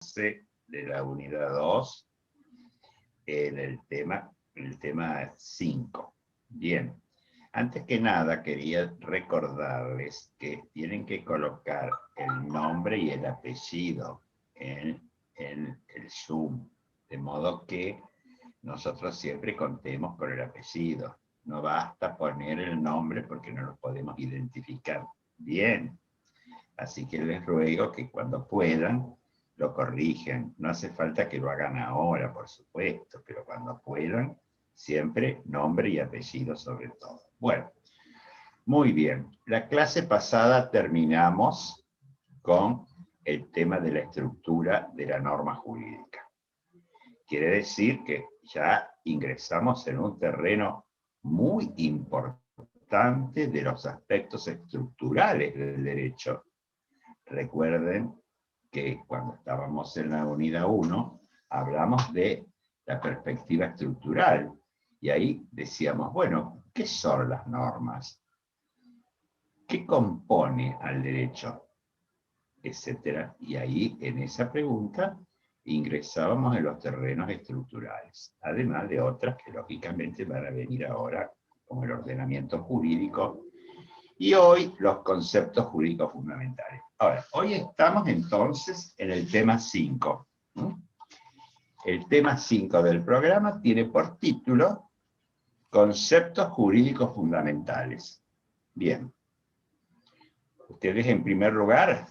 de la unidad 2 en el tema 5. Bien, antes que nada quería recordarles que tienen que colocar el nombre y el apellido en el Zoom, de modo que nosotros siempre contemos con el apellido. No basta poner el nombre porque no lo podemos identificar bien. Así que les ruego que cuando puedan lo corrijan. No hace falta que lo hagan ahora, por supuesto, pero cuando puedan, siempre nombre y apellido sobre todo. Bueno, muy bien. La clase pasada terminamos con el tema de la estructura de la norma jurídica. Quiere decir que ya ingresamos en un terreno muy importante de los aspectos estructurales del derecho. Recuerden que cuando estábamos en la unidad 1, hablamos de la perspectiva estructural. Y ahí decíamos, bueno, ¿qué son las normas? ¿Qué compone al derecho? Etcétera. Y ahí, en esa pregunta, ingresábamos en los terrenos estructurales, además de otras que lógicamente van a venir ahora, como el ordenamiento jurídico, y hoy los conceptos jurídicos fundamentales. Ahora, hoy estamos entonces en el tema 5. El tema 5 del programa tiene por título Conceptos jurídicos fundamentales. Bien. Ustedes en primer lugar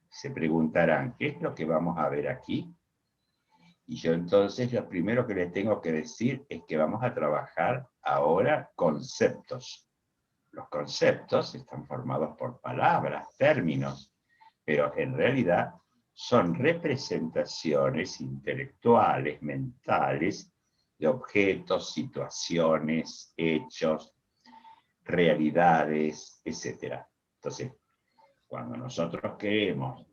se preguntarán, ¿qué es lo que vamos a ver aquí? Y yo entonces lo primero que les tengo que decir es que vamos a trabajar ahora conceptos. Los conceptos están formados por palabras, términos, pero en realidad son representaciones intelectuales, mentales, de objetos, situaciones, hechos, realidades, etc. Entonces, cuando nosotros queremos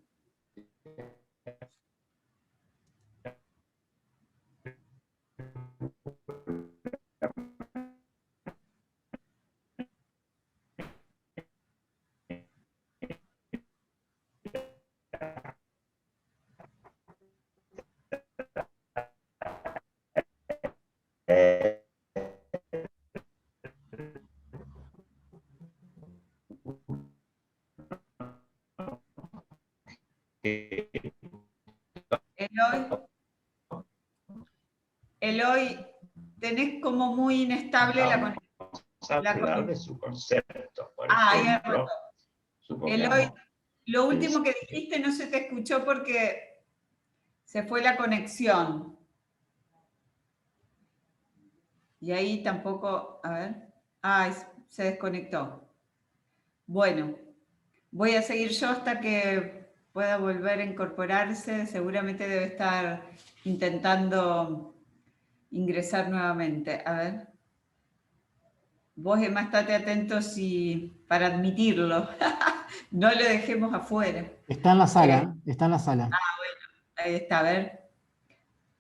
Eloy, tenés como muy inestable la conexión. hablar de su concepto, por ya ejemplo. Eloy, lo último que dijiste no se te escuchó porque se fue la conexión. Y ahí tampoco, a ver. Se desconectó. Bueno, voy a seguir yo hasta que pueda volver a incorporarse. Seguramente debe estar intentando ingresar nuevamente. A ver. Vos, Emma, estate atento para admitirlo. No lo dejemos afuera. Está en la sala, está en la sala. Bueno, ahí está, a ver.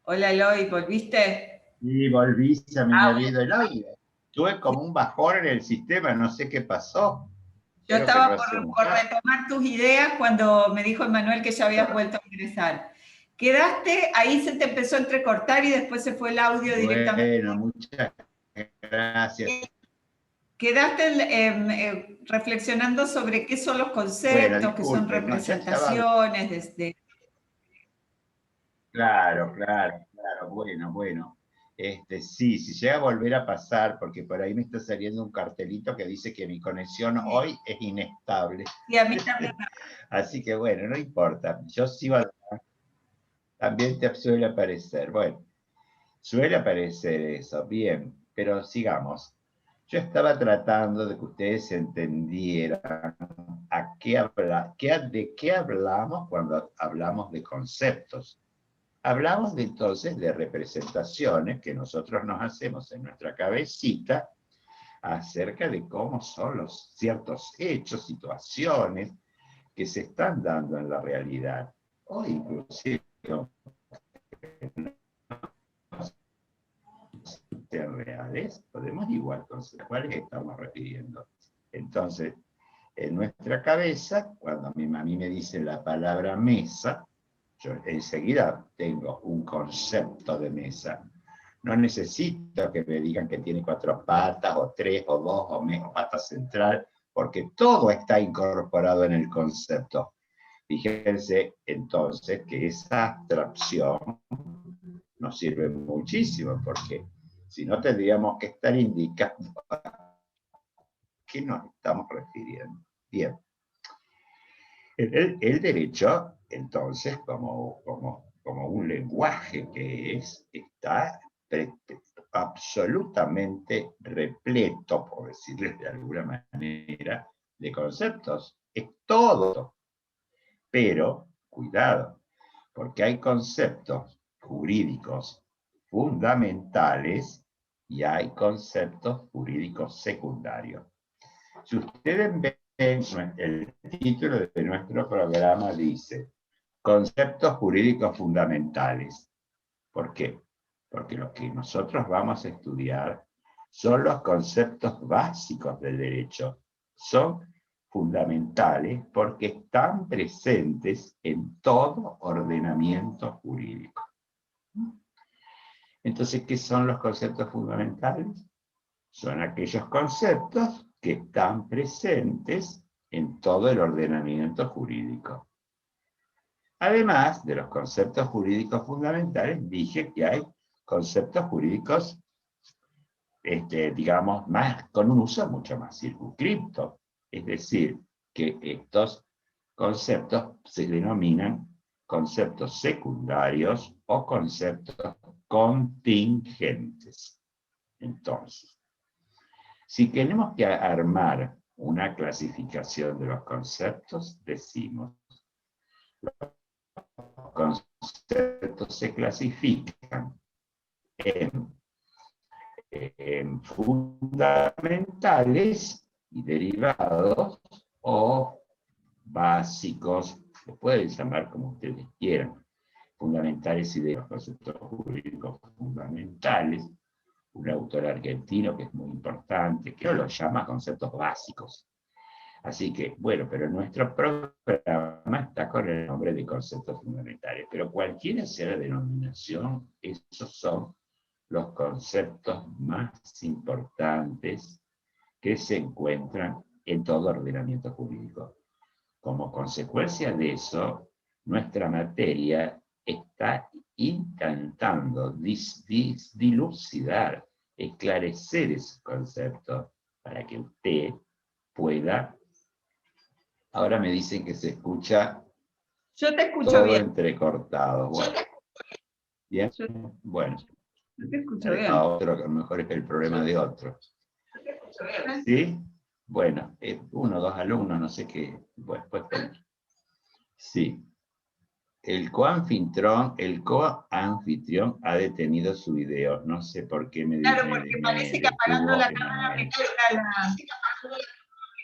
Hola, Eloy, ¿volviste? Sí, volví, se me había ido el aire. Tuve como un bajón en el sistema, no sé qué pasó. Yo estaba por retomar tus ideas cuando me dijo Emanuel que ya habías vuelto a ingresar. Quedaste, ahí se te empezó a entrecortar y después se fue el audio directamente. Bueno, muchas gracias. Quedaste reflexionando sobre qué son los conceptos, qué son representaciones. Claro, bueno. Sí, si llega a volver a pasar, porque por ahí me está saliendo un cartelito que dice que mi conexión hoy es inestable. Y a mí también. Así que bueno, no importa. Yo sigo adelante. También te suele aparecer. Bueno, suele aparecer eso, bien, pero sigamos. Yo estaba tratando de que ustedes entendieran de qué hablamos cuando hablamos de conceptos. Hablamos entonces de representaciones que nosotros nos hacemos en nuestra cabecita acerca de cómo son los ciertos hechos, situaciones que se están dando en la realidad, o inclusive sean reales, podemos igual considerar cuáles estamos refiriendo. Entonces, en nuestra cabeza, cuando a mí me dicen la palabra mesa, yo enseguida tengo un concepto de mesa. No necesito que me digan que tiene 4 patas, o 3, o 2, o menos pata central, porque todo está incorporado en el concepto. Fíjense entonces que esa abstracción nos sirve muchísimo, porque si no tendríamos que estar indicando a qué nos estamos refiriendo. Bien. El derecho, entonces, como un lenguaje que está absolutamente repleto, por decirles de alguna manera, de conceptos. Es todo. Pero, cuidado, porque hay conceptos jurídicos fundamentales y hay conceptos jurídicos secundarios. Si ustedes ven, el título de nuestro programa dice conceptos jurídicos fundamentales. ¿Por qué? Porque lo que nosotros vamos a estudiar son los conceptos básicos del derecho. Son fundamentales porque están presentes en todo ordenamiento jurídico. Entonces, ¿qué son los conceptos fundamentales? Son aquellos conceptos que están presentes en todo el ordenamiento jurídico. Además de los conceptos jurídicos fundamentales, dije que hay conceptos jurídicos, digamos, con un uso mucho más circunscripto. Es decir, que estos conceptos se denominan conceptos secundarios o conceptos contingentes. Entonces, si tenemos que armar una clasificación de los conceptos, decimos, los conceptos se clasifican en fundamentales y derivados o básicos, se pueden llamar como ustedes quieran, fundamentales y derivados, conceptos jurídicos fundamentales. Un autor argentino que es muy importante, que lo llama conceptos básicos. Así que, bueno, pero nuestro programa está con el nombre de conceptos fundamentales, pero cualquiera sea la denominación, esos son los conceptos más importantes que se encuentran en todo ordenamiento jurídico. Como consecuencia de eso, nuestra materia está intentando dilucidar, esclarecer esos conceptos para que usted pueda. Ahora me dicen que se escucha. Yo te escucho todo bien. Entrecortado. Bueno. Bien, bueno. Yo te escucho bien. A otro, que a lo mejor es el problema de otro. ¿Sí? Bueno, 1 o 2 alumnos, no sé qué. Bueno, pues. Sí. El coanfitrión ha detenido su video. No sé por qué me dice. Claro, porque parece que apagando la cámara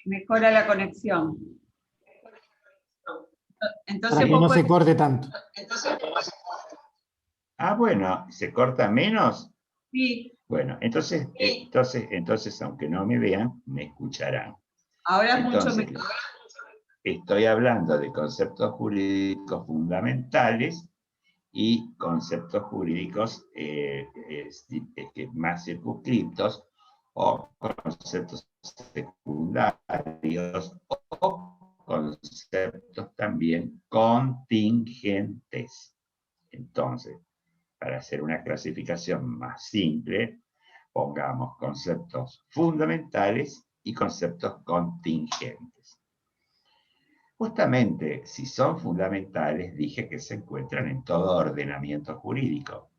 mejora la conexión. Entonces, para que no se corte tanto. Bueno, ¿se corta menos? Sí. Bueno, entonces, aunque no me vean, me escucharán. Ahora es mucho mejor. Estoy hablando de conceptos jurídicos fundamentales y conceptos jurídicos más circunscriptos o conceptos secundarios o conceptos también contingentes. Entonces, para hacer una clasificación más simple, pongamos conceptos fundamentales y conceptos contingentes. Justamente, si son fundamentales, dije que se encuentran en todo ordenamiento jurídico,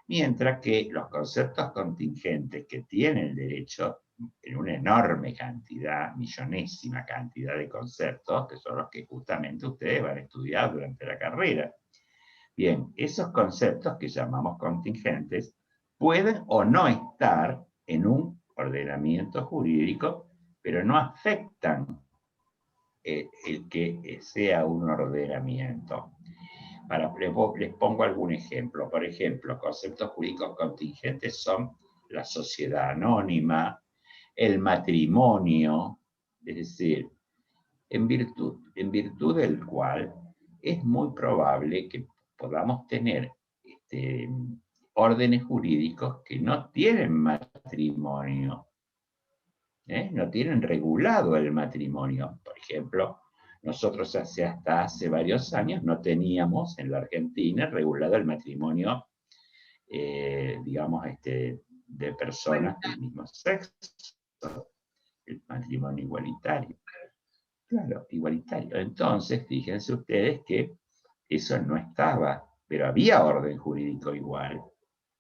mientras que los conceptos contingentes que tiene el derecho, en una enorme cantidad, millonésima cantidad de conceptos, que son los que justamente ustedes van a estudiar durante la carrera. Bien, esos conceptos que llamamos contingentes pueden o no estar en un ordenamiento jurídico, pero no afectan el que sea un ordenamiento. Les pongo algún ejemplo. Por ejemplo, conceptos jurídicos contingentes son la sociedad anónima, el matrimonio, es decir, en virtud del cual es muy probable que podamos tener órdenes jurídicos que no tienen matrimonio, no tienen regulado el matrimonio. Por ejemplo, nosotros hasta hace varios años no teníamos en la Argentina regulado el matrimonio, digamos, de personas del mismo sexo, el matrimonio igualitario. Claro, igualitario. Entonces, fíjense ustedes que eso no estaba, pero había orden jurídico igual.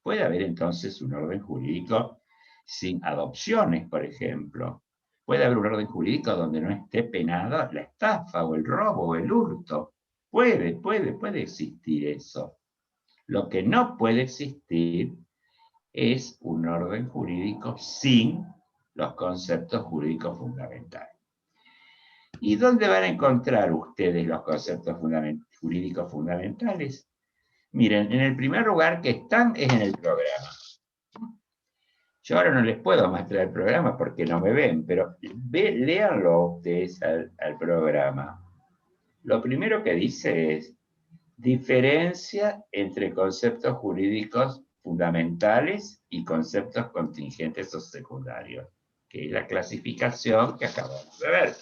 Puede haber entonces un orden jurídico sin adopciones, por ejemplo. Puede haber un orden jurídico donde no esté penada la estafa o el robo o el hurto. Puede existir eso. Lo que no puede existir es un orden jurídico sin los conceptos jurídicos fundamentales. ¿Y dónde van a encontrar ustedes los conceptos jurídicos fundamentales? Miren, en el primer lugar que están es en el programa. Yo ahora no les puedo mostrar el programa porque no me ven, pero léanlo ustedes al programa. Lo primero que dice es diferencia entre conceptos jurídicos fundamentales y conceptos contingentes o secundarios, que es la clasificación que acabamos de ver.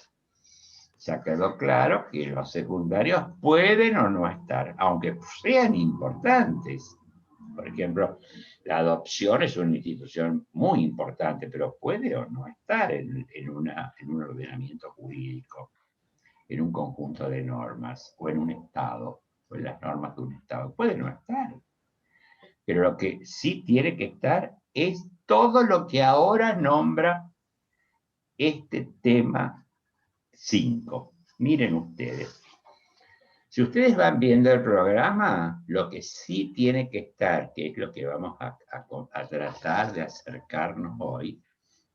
Ya quedó claro que los secundarios pueden o no estar, aunque sean importantes. Por ejemplo, la adopción es una institución muy importante, pero puede o no estar en un ordenamiento jurídico, en un conjunto de normas, o en un Estado, o en las normas de un Estado. Puede no estar. Pero lo que sí tiene que estar es todo lo que ahora nombra este tema 5. Miren ustedes. Si ustedes van viendo el programa, lo que sí tiene que estar, que es lo que vamos a tratar de acercarnos hoy,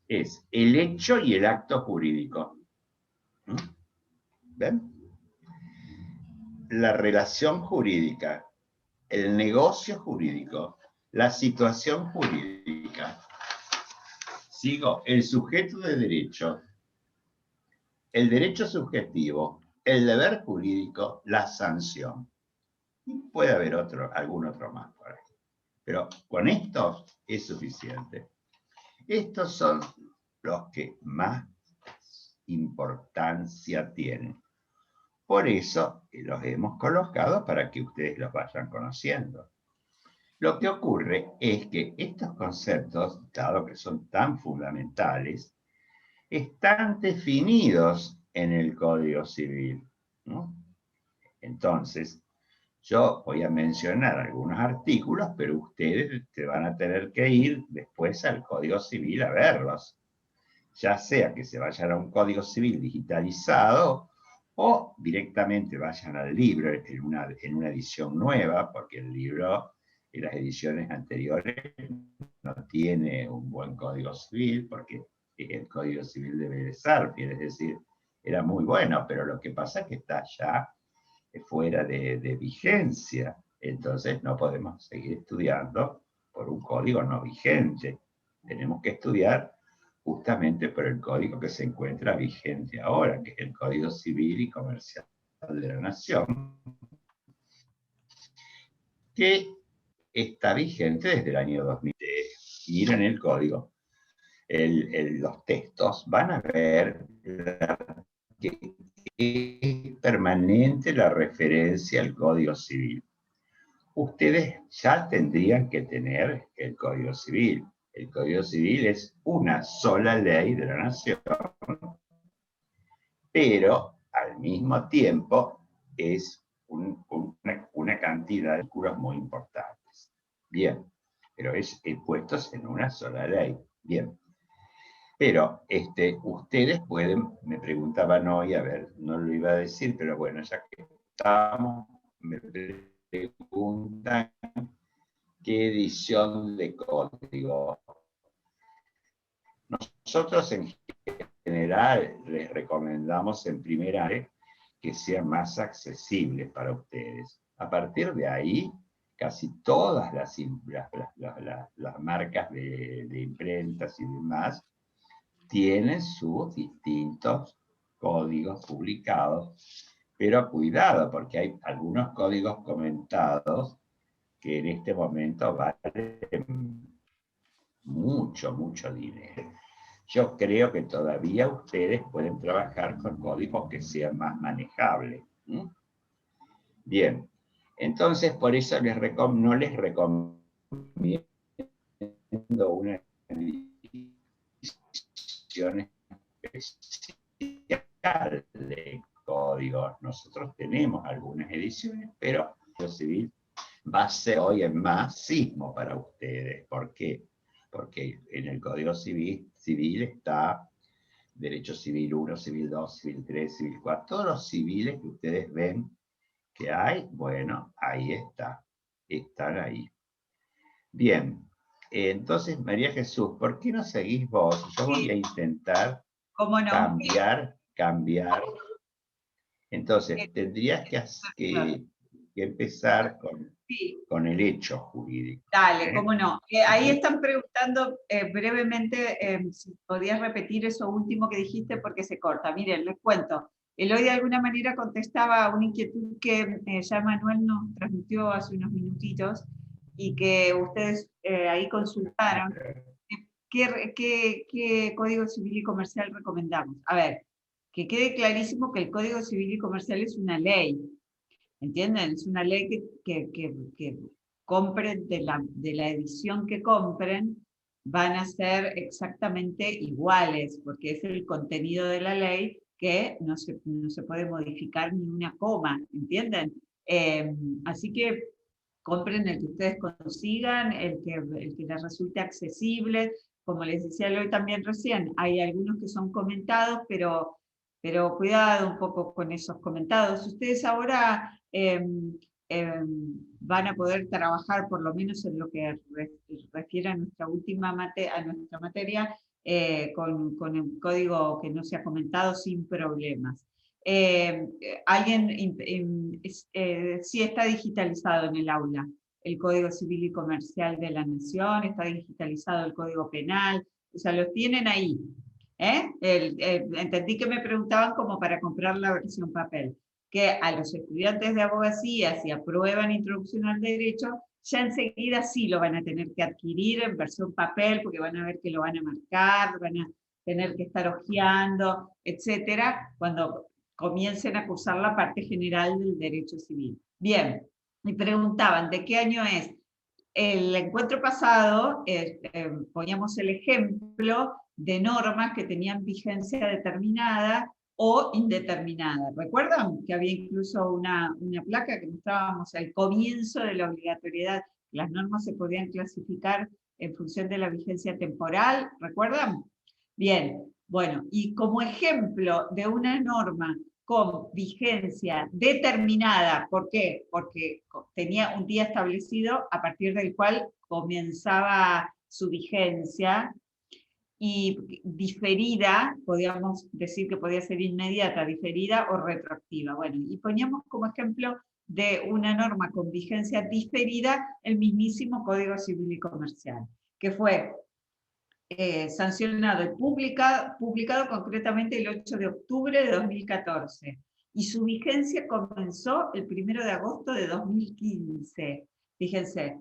es el hecho y el acto jurídico. ¿Ven? La relación jurídica, el negocio jurídico, la situación jurídica. Sigo, el sujeto de derecho, el derecho subjetivo, el deber jurídico, la sanción. Puede haber algún otro más por ahí. Pero con estos es suficiente. Estos son los que más importancia tienen. Por eso los hemos colocado para que ustedes los vayan conociendo. Lo que ocurre es que estos conceptos, dado que son tan fundamentales, están definidos en el Código Civil, ¿no? Entonces, yo voy a mencionar algunos artículos, pero ustedes se van a tener que ir después al Código Civil a verlos. Ya sea que se vayan a un Código Civil digitalizado o directamente vayan al libro en una edición nueva, porque el libro en las ediciones anteriores no tiene un buen Código Civil, porque el Código Civil de Belezárdel, es decir, era muy bueno, pero lo que pasa es que está ya fuera de vigencia. Entonces no podemos seguir estudiando por un código no vigente. Tenemos que estudiar justamente por el código que se encuentra vigente ahora, que es el Código Civil y Comercial de la Nación, que está vigente desde el año 2000. Miren el código, los textos, van a ver que es permanente la referencia al Código Civil. Ustedes ya tendrían que tener el Código Civil. El Código Civil es una sola ley de la nación, pero al mismo tiempo es una cantidad de artículos muy importantes. Bien, pero es puestos en una sola ley. Bien. Pero ustedes pueden, me preguntaban hoy, a ver, no lo iba a decir, pero bueno, ya que estamos, me preguntan qué edición de código. Nosotros en general les recomendamos en primera que sean más accesibles para ustedes. A partir de ahí, casi todas las marcas de imprentas y demás tienen sus distintos códigos publicados, Pero cuidado, porque hay algunos códigos comentados que en este momento valen mucho, mucho dinero. Yo creo que todavía ustedes pueden trabajar con códigos que sean más manejables. Bien, entonces por eso no les recomiendo una edición especial de códigos. Nosotros tenemos algunas ediciones, pero el civil va a ser hoy en más sismo para ustedes. ¿Por qué? Porque en el Código Civil está Derecho Civil 1, Civil 2, Civil 3, Civil 4, todos los civiles que ustedes ven que hay, bueno, ahí está, están ahí. Bien, entonces María Jesús, ¿por qué no seguís vos? Yo voy a intentar ¿Cómo no? cambiar. Entonces, tendrías que empezar Sí. con el hecho jurídico. Dale, cómo no. Ahí están preguntando brevemente si podías repetir eso último que dijiste porque se corta. Miren, les cuento. Eloy de alguna manera contestaba a una inquietud que ya Manuel nos transmitió hace unos minutitos y que ustedes ahí consultaron. ¿Qué Código Civil y Comercial recomendamos? A ver, que quede clarísimo que el Código Civil y Comercial es una ley. ¿Entienden? Es una ley que compren de la edición que compren, van a ser exactamente iguales, porque es el contenido de la ley que no se puede modificar ni una coma, ¿entienden? Así que compren el que ustedes consigan, el que les resulte accesible. Como les decía hoy también recién, hay algunos que son comentados, pero cuidado un poco con esos comentados. Ustedes ahora van a poder trabajar, por lo menos en lo que refiere a nuestra materia, con el código que no se ha comentado sin problemas. Alguien sí está digitalizado en el aula, el Código Civil y Comercial de la Nación, está digitalizado el Código Penal, o sea, los tienen ahí. Entendí que me preguntaban como para comprar la versión papel, que a los estudiantes de abogacía, si aprueban Introducción al Derecho, ya enseguida sí lo van a tener que adquirir en versión papel, porque van a ver que lo van a marcar, van a tener que estar hojeando, etcétera, cuando comiencen a cursar la parte general del derecho civil. Bien, me preguntaban, ¿de qué año es? El encuentro pasado poníamos el ejemplo de normas que tenían vigencia determinada o indeterminada. ¿Recuerdan que había incluso una placa que mostrábamos al comienzo de la obligatoriedad? Las normas se podían clasificar en función de la vigencia temporal, ¿recuerdan? Bien, bueno, y como ejemplo de una norma con vigencia determinada, ¿por qué? Porque tenía un día establecido a partir del cual comenzaba su vigencia, y diferida, podríamos decir que podía ser inmediata, diferida o retroactiva. Bueno, y poníamos como ejemplo de una norma con vigencia diferida el mismísimo Código Civil y Comercial, que fue sancionado y publicado concretamente el 8 de octubre de 2014. Y su vigencia comenzó el 1 de agosto de 2015. Fíjense,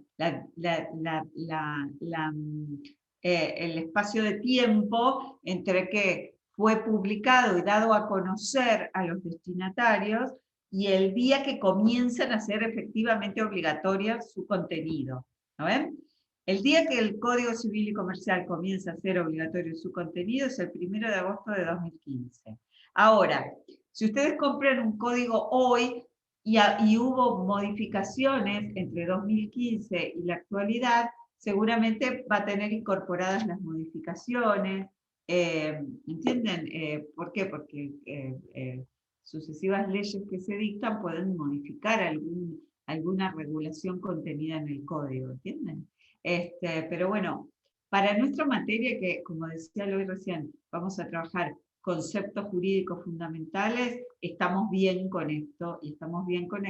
el espacio de tiempo entre que fue publicado y dado a conocer a los destinatarios y el día que comienzan a ser efectivamente obligatorios su contenido. ¿No ven? El día que el Código Civil y Comercial comienza a ser obligatorio su contenido es el 1 de agosto de 2015. Ahora, si ustedes compran un código hoy y hubo modificaciones entre 2015 y la actualidad, seguramente va a tener incorporadas las modificaciones. ¿Entienden? ¿Por qué? Porque sucesivas leyes que se dictan pueden modificar alguna regulación contenida en el código, ¿entienden? Pero bueno, para nuestra materia, que como decía Eloy recién, vamos a trabajar conceptos jurídicos fundamentales, estamos bien con esto y estamos bien con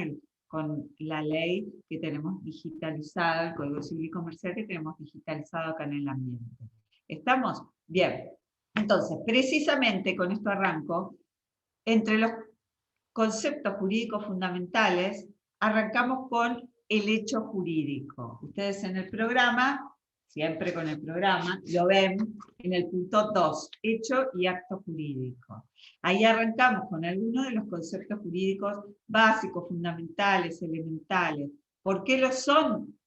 la ley que tenemos digitalizada, el Código Civil y Comercial que tenemos digitalizado acá en el ambiente. ¿Estamos? Bien. Entonces, precisamente con esto arranco, entre los conceptos jurídicos fundamentales, arrancamos con el hecho jurídico. Ustedes en el programa, siempre con el programa, lo ven en el punto 2, hecho y acto jurídico. Ahí arrancamos con algunos de los conceptos jurídicos básicos, fundamentales, elementales. ¿Por qué lo son?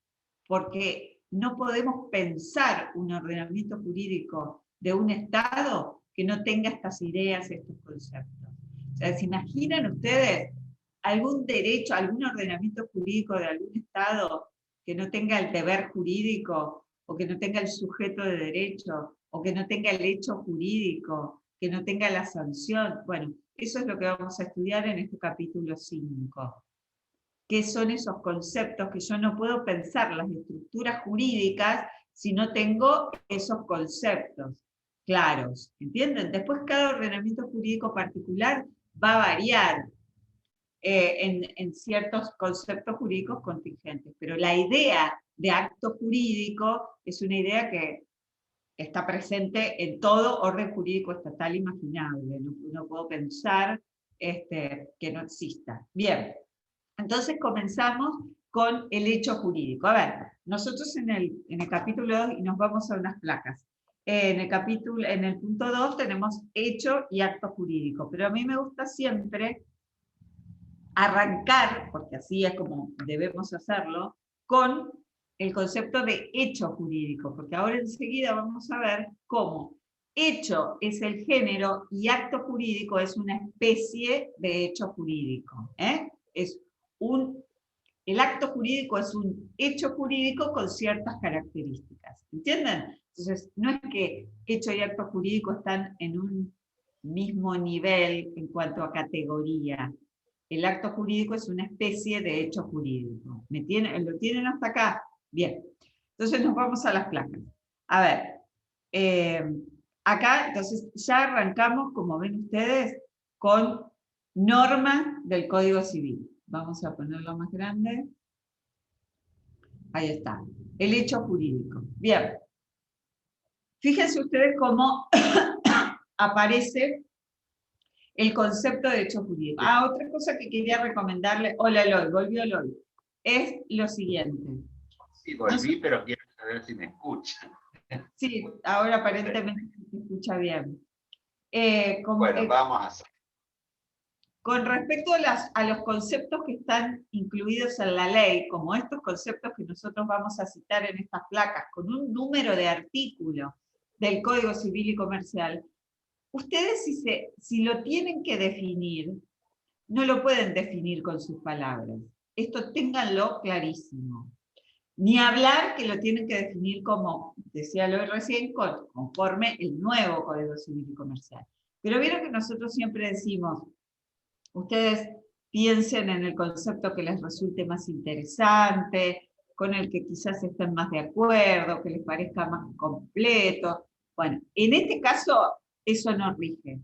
Porque no podemos pensar un ordenamiento jurídico de un Estado que no tenga estas ideas, estos conceptos. O sea, ¿se imaginan ustedes algún derecho, algún ordenamiento jurídico de algún Estado que no tenga el deber jurídico, o que no tenga el sujeto de derecho, o que no tenga el hecho jurídico, que no tenga la sanción? Bueno, eso es lo que vamos a estudiar en este capítulo 5. ¿Qué son esos conceptos? Que yo no puedo pensar las estructuras jurídicas si no tengo esos conceptos claros, ¿entienden? Después cada ordenamiento jurídico particular va a variar en ciertos conceptos jurídicos contingentes, pero la idea de acto jurídico es una idea que está presente en todo orden jurídico estatal imaginable. No puedo pensar que no exista. Bien, entonces comenzamos con el hecho jurídico. A ver, nosotros en el capítulo 2, y nos vamos a unas placas, en el punto 2 tenemos hecho y acto jurídico, pero a mí me gusta siempre arrancar, porque así es como debemos hacerlo, con el concepto de hecho jurídico, porque ahora enseguida vamos a ver cómo hecho es el género y acto jurídico es una especie de hecho jurídico. El acto jurídico es un hecho jurídico con ciertas características, ¿entienden? Entonces, no es que hecho y acto jurídico están en un mismo nivel en cuanto a categoría. El acto jurídico es una especie de hecho jurídico. ¿Lo tienen hasta acá? Bien. Entonces nos vamos a las placas. A ver, acá entonces ya arrancamos, como ven ustedes, con normas del Código Civil. Vamos a ponerlo más grande. Ahí está. El hecho jurídico. Bien. Fíjense ustedes cómo aparece el concepto de hecho jurídico. Otra cosa que quería recomendarle, hola Eloy, volvió Eloy, es lo siguiente. Sí, volví, pero quiero saber si me escuchan. Sí, ahora aparentemente se escucha bien. Bueno, vamos a hacer. Con respecto a los conceptos que están incluidos en la ley, como estos conceptos que nosotros vamos a citar en estas placas, con un número de artículos del Código Civil y Comercial, ustedes si lo tienen que definir, no lo pueden definir con sus palabras. Esto ténganlo clarísimo. Ni hablar que lo tienen que definir como, decía lo recién, conforme el nuevo Código Civil y Comercial. Pero vieron que nosotros siempre decimos, ustedes piensen en el concepto que les resulte más interesante, con el que quizás estén más de acuerdo, que les parezca más completo. Bueno, en este caso eso no rige.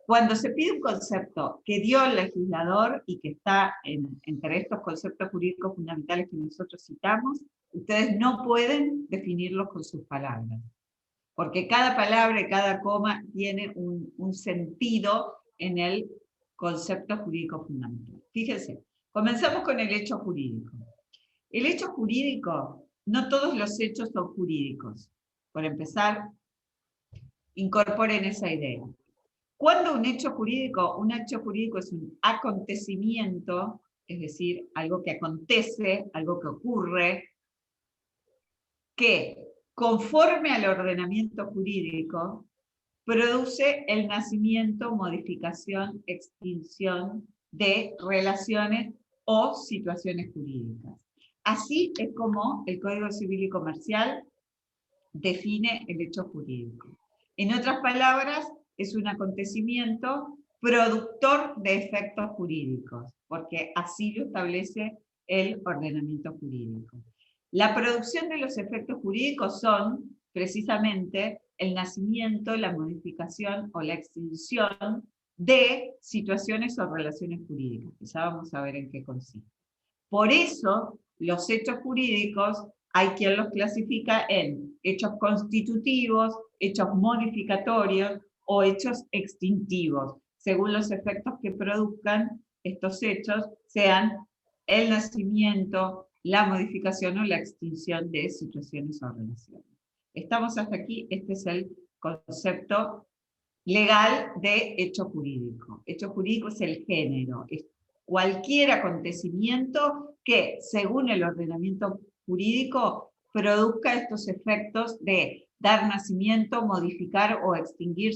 Cuando se pide un concepto que dio el legislador y que está entre estos conceptos jurídicos fundamentales que nosotros citamos, ustedes no pueden definirlos con sus palabras. Porque cada palabra y cada coma tiene un sentido en el concepto jurídico fundamental. Fíjense, comenzamos con el hecho jurídico. El hecho jurídico, no todos los hechos son jurídicos. Por empezar, incorporen esa idea. Cuando un hecho jurídico es un acontecimiento, es decir, algo que acontece, algo que ocurre, que conforme al ordenamiento jurídico, produce el nacimiento, modificación, extinción de relaciones o situaciones jurídicas. Así es como el Código Civil y Comercial define el hecho jurídico. En otras palabras, es un acontecimiento productor de efectos jurídicos, porque así lo establece el ordenamiento jurídico. La producción de los efectos jurídicos son, precisamente, el nacimiento, la modificación o la extinción de situaciones o relaciones jurídicas, que ya vamos a ver en qué consiste. Por eso, los hechos jurídicos hay quien los clasifica en hechos constitutivos, hechos modificatorios o hechos extintivos, según los efectos que produzcan estos hechos sean el nacimiento, la modificación o la extinción de situaciones o relaciones. Estamos hasta aquí, este es el concepto legal de hecho jurídico. Hecho jurídico es el género, es cualquier acontecimiento que, según el ordenamiento jurídico, produzca estos efectos de dar nacimiento, modificar o extinguir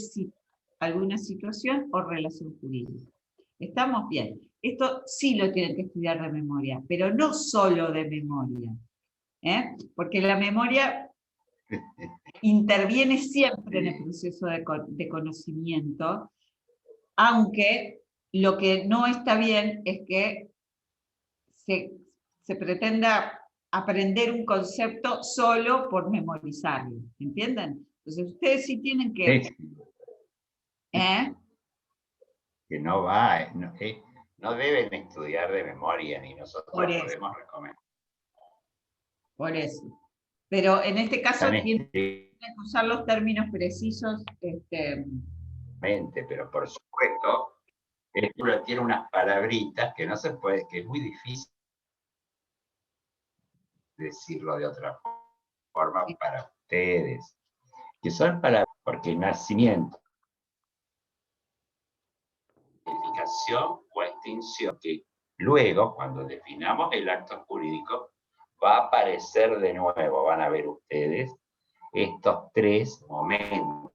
alguna situación o relación jurídica. ¿Estamos bien? Esto sí lo tienen que estudiar de memoria, pero no solo de memoria, porque la memoria interviene siempre en el proceso de conocimiento, aunque lo que no está bien es que se pretenda aprender un concepto solo por memorizarlo, ¿entienden? Entonces ustedes sí tienen que... Que no va, no deben estudiar de memoria, ni nosotros podemos recomendar. Por eso. Pero en este caso tienen que usar los términos precisos. Pero por supuesto, esto tiene unas palabritas que no se puede, que es muy difícil decirlo de otra forma para ustedes, que son palabras, porque nacimiento, modificación o extinción, que luego, cuando definamos el acto jurídico, va a aparecer de nuevo, van a ver ustedes, estos tres momentos.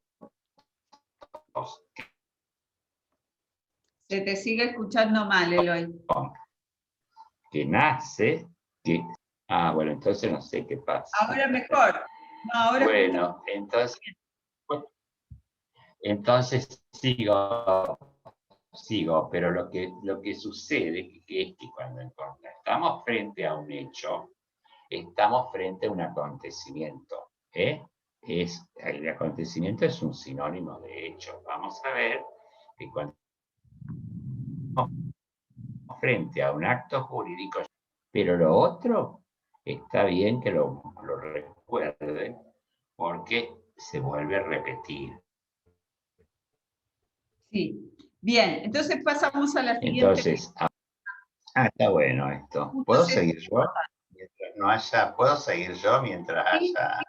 Se te sigue escuchando mal, Eloy. Que nace, que... Ah, bueno, entonces no sé qué pasa. Ahora mejor. No, ahora bueno, entonces sigo, pero lo que sucede es que cuando estamos frente a un hecho, estamos frente a un acontecimiento. El acontecimiento es un sinónimo de hecho. Vamos a ver que cuando estamos frente a un acto jurídico, pero lo otro está bien que lo recuerden porque se vuelve a repetir. Sí. Bien, entonces pasamos a la siguiente. Entonces, está bueno esto. ¿Puedo seguir yo? Mientras no haya, ¿puedo seguir yo mientras haya?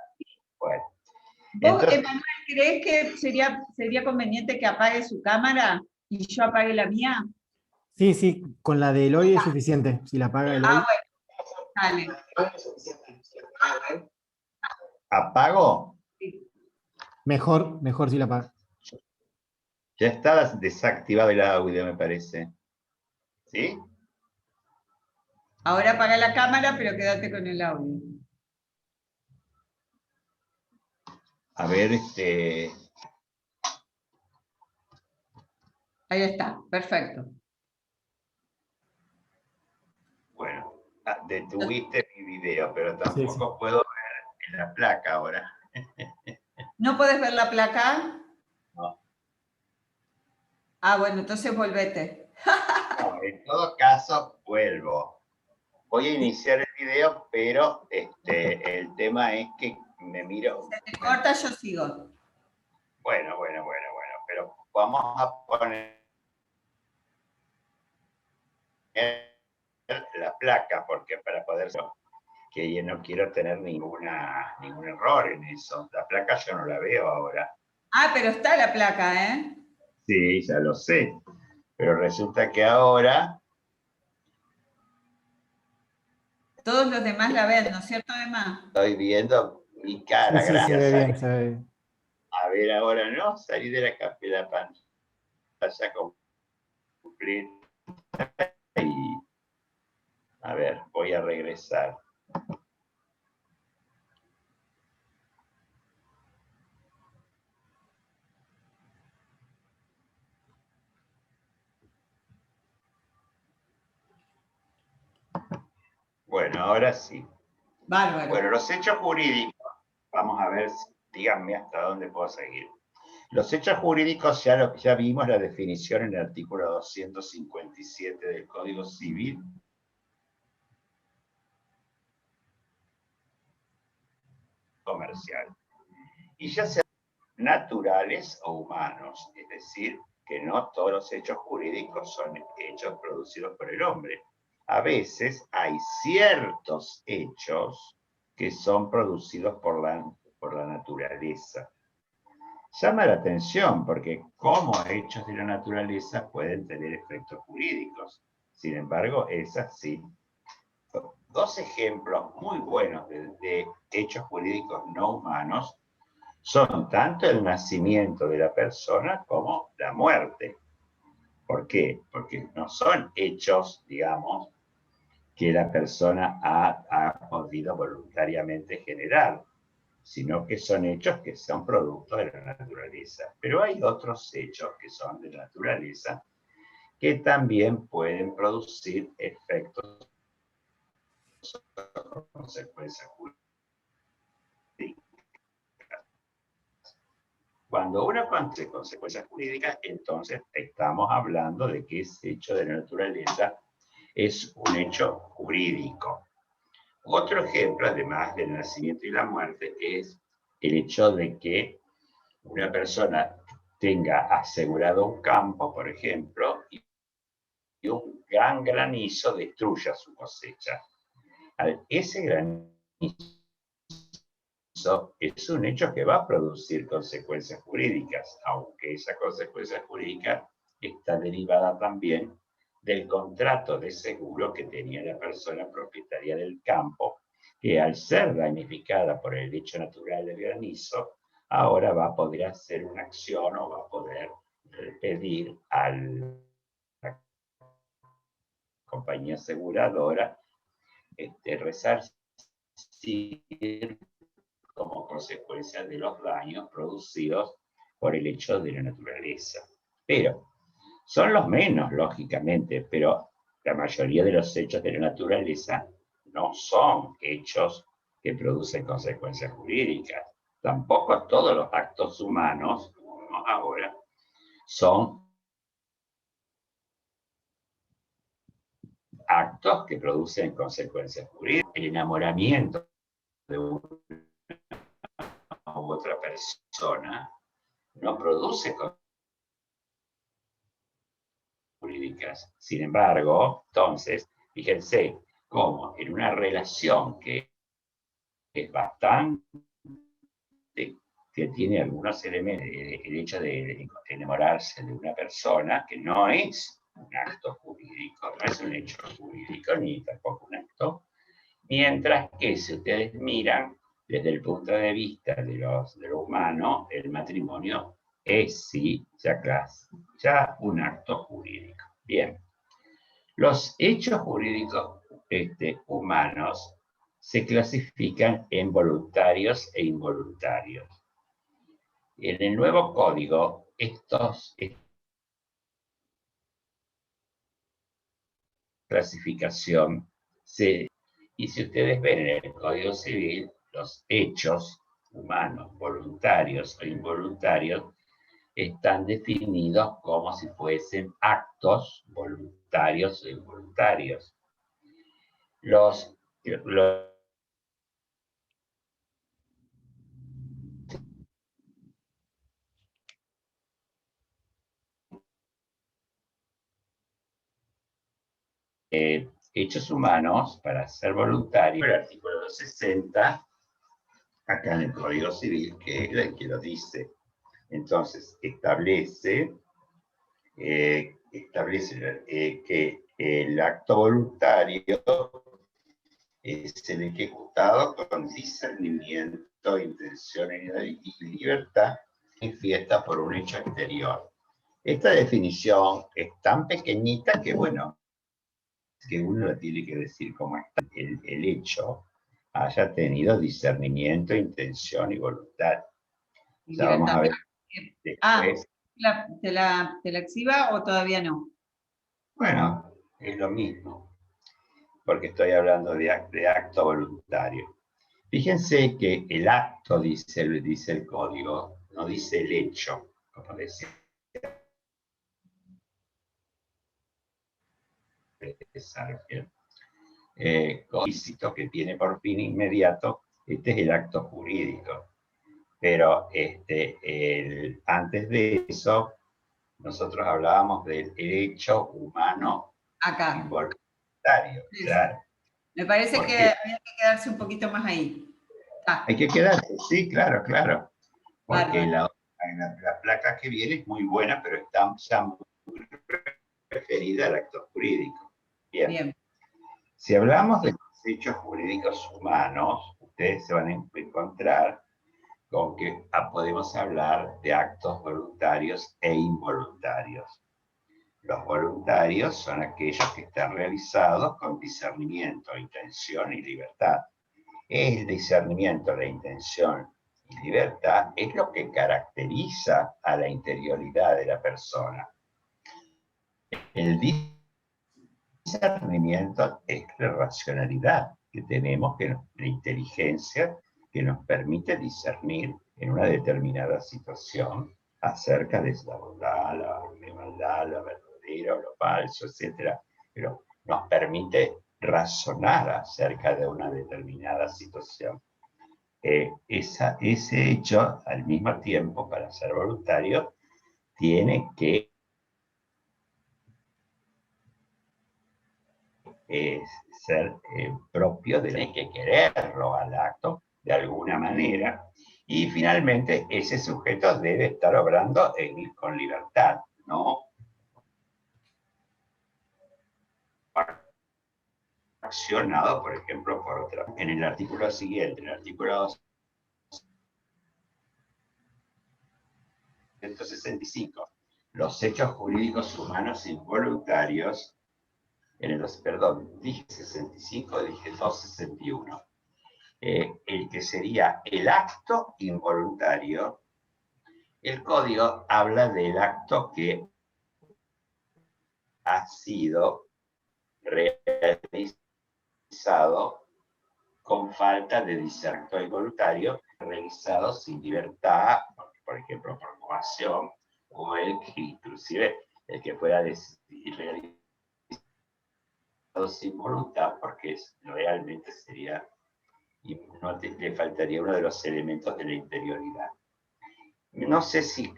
Bueno. ¿Vos, entonces, Emanuel, crees que sería conveniente que apague su cámara y yo apague la mía? Sí, sí, con la de Eloy es suficiente. Si la apaga Eloy. Ah, bueno, dale. ¿apago? Sí. Mejor si la apaga. Ya estaba desactivado el audio, me parece. ¿Sí? Ahora apaga la cámara, pero quédate con el audio. A ver, Ahí está, perfecto. Bueno, detuviste mi video, pero tampoco Sí. puedo ver en la placa ahora. ¿No puedes ver la placa? No. Ah, bueno, entonces volvete. No, en todo caso, vuelvo. Voy a iniciar el video, pero el tema es que me miro... Si te corta, yo sigo. Bueno, pero vamos a poner la placa, porque para poder... que yo no quiero tener ningún error en eso. La placa yo no la veo ahora. Ah, pero está la placa, ¿eh? Sí, ya lo sé. Pero resulta que ahora... Todos los demás la ven, ¿no es cierto, Emma? Estoy viendo mi cara, Sí, gracias. se ve bien, se ve bien. A ver, ahora no, salí de la pantalla completa y... A ver, voy a regresar. Bueno, ahora sí. Bárbaro. Bueno, los hechos jurídicos, vamos a ver, díganme hasta dónde puedo seguir. Los hechos jurídicos ya vimos la definición en el artículo 257 del Código Civil. Comercial. Y ya sean naturales o humanos, es decir, que no todos los hechos jurídicos son hechos producidos por el hombre. A veces hay ciertos hechos que son producidos por la naturaleza. Llama la atención porque como hechos de la naturaleza pueden tener efectos jurídicos. Sin embargo, es así. Dos ejemplos muy buenos de hechos jurídicos no humanos son tanto el nacimiento de la persona como la muerte. ¿Por qué? Porque no son hechos, digamos, que la persona ha podido voluntariamente generar, sino que son hechos que son productos de la naturaleza. Pero hay otros hechos que son de la naturaleza que también pueden producir efectos o consecuencias jurídicas. Cuando uno conoce consecuencias jurídicas, entonces estamos hablando de que ese hecho de la naturaleza es un hecho jurídico. Otro ejemplo, además del nacimiento y la muerte, es el hecho de que una persona tenga asegurado un campo, por ejemplo, y un gran granizo destruya su cosecha. Ese granizo es un hecho que va a producir consecuencias jurídicas, aunque esa consecuencia jurídica está derivada también del contrato de seguro que tenía la persona propietaria del campo, que al ser damnificada por el hecho natural del granizo, ahora va a poder hacer una acción o va a poder pedir a la compañía aseguradora resarcir como consecuencia de los daños producidos por el hecho de la naturaleza. Pero son los menos, lógicamente, pero la mayoría de los hechos de la naturaleza no son hechos que producen consecuencias jurídicas. Tampoco todos los actos humanos, como vemos ahora, son actos que producen consecuencias jurídicas. El enamoramiento de una u otra persona no produce consecuencias jurídicas. Sin embargo, entonces, fíjense cómo en una relación que es bastante, que tiene algunos elementos, el hecho de enamorarse de una persona, que no es un acto jurídico, no es un hecho jurídico, ni tampoco un acto, mientras que si ustedes miran desde el punto de vista de lo humano, el matrimonio es sí, ya un acto jurídico. Bien, los hechos jurídicos humanos se clasifican en voluntarios e involuntarios. En el nuevo código, clasificación y si ustedes ven en el Código Civil, los hechos humanos, voluntarios o involuntarios, están definidos como si fuesen actos voluntarios o involuntarios. Los hechos humanos, para ser voluntarios, el artículo 60, acá en el Código Civil, que es el que lo dice. Entonces, establece que el acto voluntario es el ejecutado con discernimiento, intención y libertad, manifiesta por un hecho exterior. Esta definición es tan pequeñita que, bueno, que uno lo tiene que decir como está. El hecho haya tenido discernimiento, intención y voluntad. Ya vamos a ver después. ¿Te la exhiba o todavía no? Bueno, es lo mismo, porque estoy hablando de acto voluntario. Fíjense que el acto, dice el código, no dice el hecho, como decía Sargent. Ilícito que tiene por fin inmediato, este es el acto jurídico. Pero antes de eso nosotros hablábamos del hecho humano Acá. involuntario, Sí, sí. claro. Me parece ¿Por que qué? había que quedarse un poquito más ahí. Hay que quedarse, sí, claro, claro. Porque Bárbaro. la placa que viene es muy buena, pero está ya muy referida al acto jurídico. Bien. Bien. Si hablamos de los hechos jurídicos humanos, ustedes se van a encontrar con que podemos hablar de actos voluntarios e involuntarios. Los voluntarios son aquellos que están realizados con discernimiento, intención y libertad. El discernimiento, la intención y libertad es lo que caracteriza a la interioridad de la persona. El discernimiento es la racionalidad que tenemos, la inteligencia que nos permite discernir en una determinada situación acerca de la bondad, la maldad, lo verdadero, lo falso, etc. Pero nos permite razonar acerca de una determinada situación. Ese hecho, al mismo tiempo, para ser voluntario, tiene que ser propio de que quererlo al acto de alguna manera. Y finalmente, ese sujeto debe estar obrando con libertad, no accionado, por ejemplo, por otra. En el artículo siguiente, en el artículo 265, los hechos jurídicos humanos involuntarios, perdón, dije 65, dije 261. El que sería el acto involuntario, el código habla del acto que ha sido realizado con falta de discernimiento involuntario, realizado sin libertad, por ejemplo, por coacción, o el que inclusive el que fuera realizado sin voluntad, porque realmente sería, y no le faltaría uno de los elementos de la interioridad. No sé si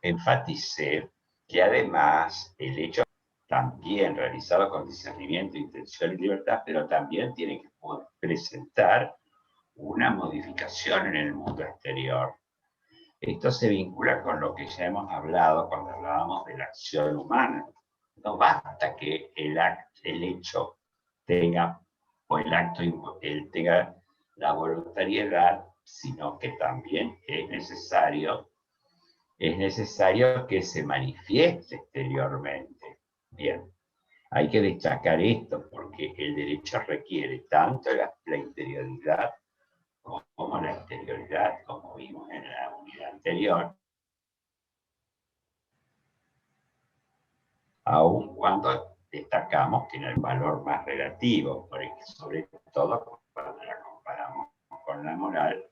enfaticé que además el hecho también realizado con discernimiento, intención y libertad, pero también tiene que presentar una modificación en el mundo exterior. Esto se vincula con lo que ya hemos hablado cuando hablábamos de la acción humana. No basta que el hecho tenga, o el acto tenga la voluntariedad, sino que también es necesario que se manifieste exteriormente. Bien, hay que destacar esto porque el derecho requiere tanto la interioridad como la exterioridad, como vimos en la unidad anterior, aun cuando destacamos que en el valor más relativo, sobre todo cuando la comparamos con la moral,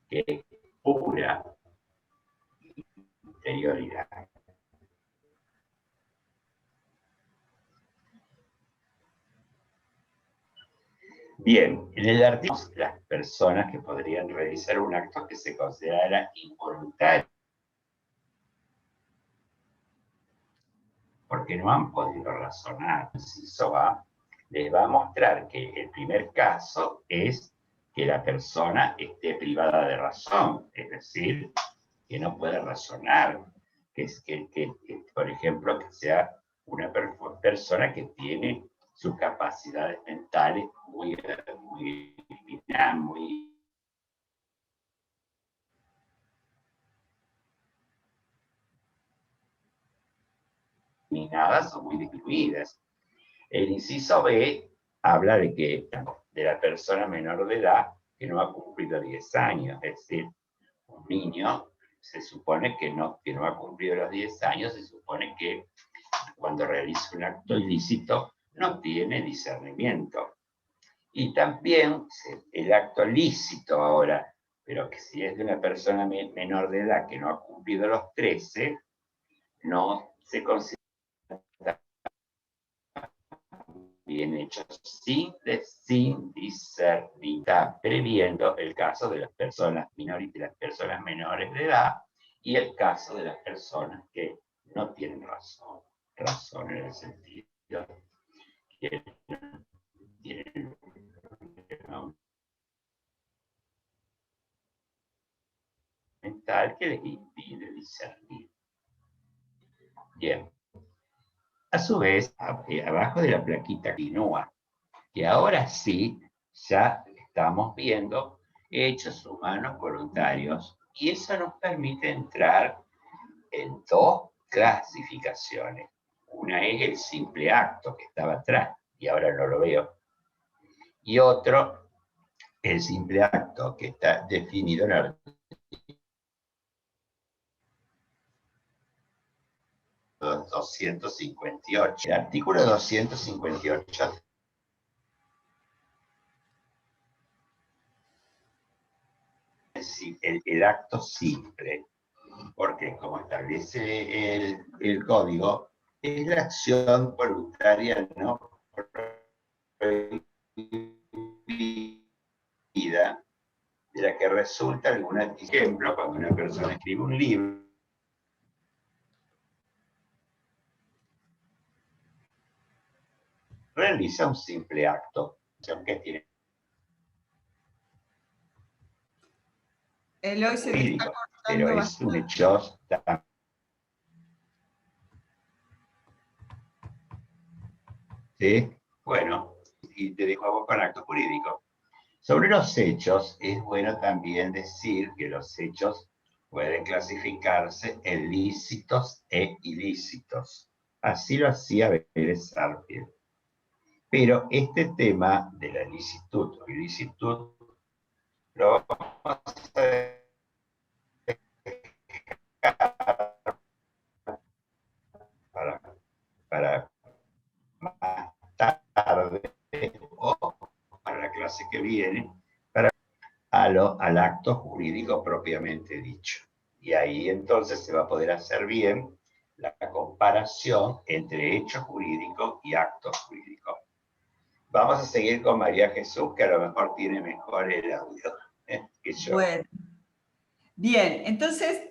que es pura interioridad. Bien, en el artículo, las personas que podrían realizar un acto que se considerara involuntario, porque no han podido razonar. Inciso A les va a mostrar que el primer caso es que la persona esté privada de razón, es decir, que no puede razonar, que por ejemplo, que sea una persona que tiene sus capacidades mentales muy minadas o muy disminuidas. El inciso B habla de la persona menor de edad que no ha cumplido 10 años, es decir, un niño se supone que no ha cumplido los 10 años, se supone que cuando realiza un acto ilícito no tiene discernimiento. Y también el acto lícito ahora, pero que si es de una persona menor de edad que no ha cumplido los 13, no se considera bien hecho sin discernir, está previendo el caso de las personas minoritas, las personas menores de edad, y el caso de las personas que no tienen razón en el sentido que tienen un mental que les impide discernir. Bien. A su vez, abajo de la plaquita continúa, que ahora sí ya estamos viendo hechos humanos voluntarios, y eso nos permite entrar en dos clasificaciones. Una es el simple acto que estaba atrás, y ahora no lo veo. Y otro, el simple acto que está definido en el artículo 258. El artículo 258 el acto simple, porque como establece el código, es la acción voluntaria no prohibida de la que resulta algún ejemplo cuando una persona escribe un libro, realiza un simple acto, que tiene Eloy, se te está pero cortando es un hecho también. ¿Sí? Bueno, y te dejo a vos con acto jurídico. Sobre los hechos, es bueno también decir que los hechos pueden clasificarse en lícitos e ilícitos. Así lo hacía Vélez Sarsfield. Pero este tema de la licitud o ilicitud lo vamos a dejar para más tarde o para la clase que viene, al acto jurídico propiamente dicho. Y ahí entonces se va a poder hacer bien la comparación entre hecho jurídico y acto jurídico. Vamos a seguir con María Jesús, que a lo mejor tiene mejor el audio que yo. Bueno, bien, entonces,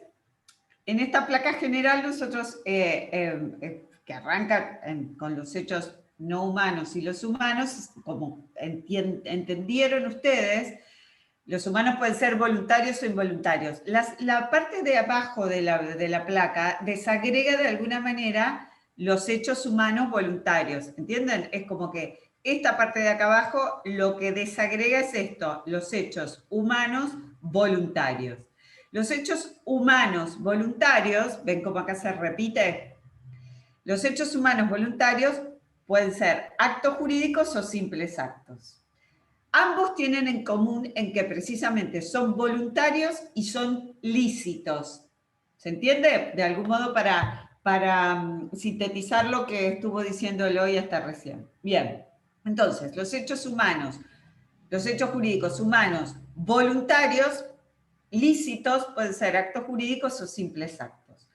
en esta placa general nosotros, que arranca con los hechos no humanos y los humanos, como entendieron ustedes, los humanos pueden ser voluntarios o involuntarios. La parte de abajo de la placa desagrega de alguna manera los hechos humanos voluntarios, ¿entienden? Es como que esta parte de acá abajo lo que desagrega es esto, los hechos humanos voluntarios. Los hechos humanos voluntarios, ven cómo acá se repite, los hechos humanos voluntarios pueden ser actos jurídicos o simples actos. Ambos tienen en común en que precisamente son voluntarios y son lícitos. ¿Se entiende? De algún modo para sintetizar lo que estuvo diciendo Eloy hasta recién. Bien, entonces, los hechos humanos, los hechos jurídicos humanos voluntarios, lícitos, pueden ser actos jurídicos o simples actos.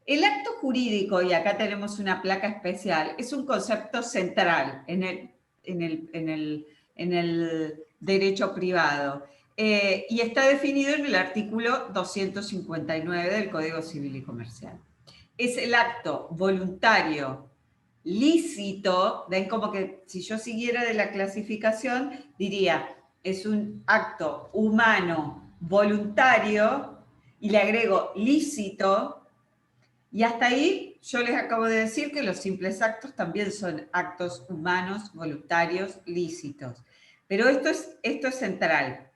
El acto jurídico, y acá tenemos una placa especial, es un concepto central en el derecho privado y está definido en el artículo 259 del Código Civil y Comercial. Es el acto voluntario lícito, ven como que si yo siguiera de la clasificación, diría, es un acto humano voluntario y le agrego lícito, y hasta ahí yo les acabo de decir que los simples actos también son actos humanos, voluntarios, lícitos. Pero esto es central,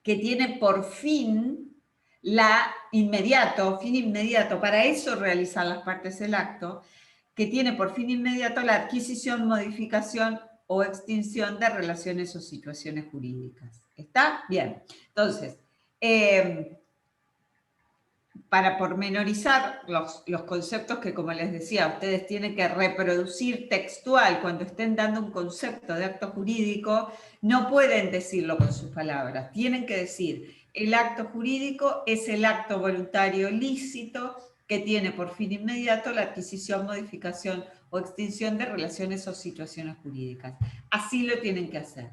que tiene por fin fin inmediato, para eso realizar las partes del acto, que tiene por fin inmediato la adquisición, modificación o extinción de relaciones o situaciones jurídicas. ¿Está? Bien. Entonces, para pormenorizar los conceptos que, como les decía, ustedes tienen que reproducir textual cuando estén dando un concepto de acto jurídico, no pueden decirlo con sus palabras, tienen que decir, el acto jurídico es el acto voluntario lícito que tiene por fin inmediato la adquisición, modificación o extinción de relaciones o situaciones jurídicas. Así lo tienen que hacer.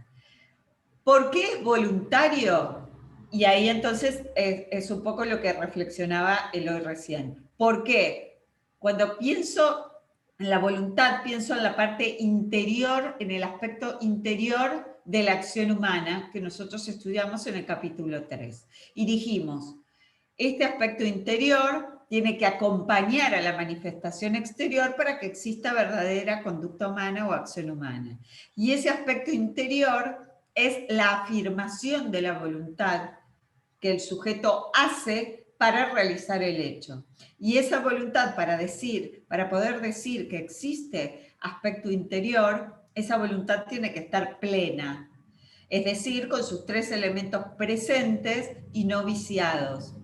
¿Por qué es voluntario? Y ahí entonces es un poco lo que reflexionaba Eloy recién. ¿Por qué? Cuando pienso en la voluntad, pienso en la parte interior, en el aspecto interior de la acción humana que nosotros estudiamos en el capítulo 3. Y dijimos, este aspecto interior tiene que acompañar a la manifestación exterior para que exista verdadera conducta humana o acción humana. Y ese aspecto interior es la afirmación de la voluntad que el sujeto hace para realizar el hecho. Y esa voluntad para poder decir que existe aspecto interior, esa voluntad tiene que estar plena, es decir, con sus 3 elementos presentes y no viciados.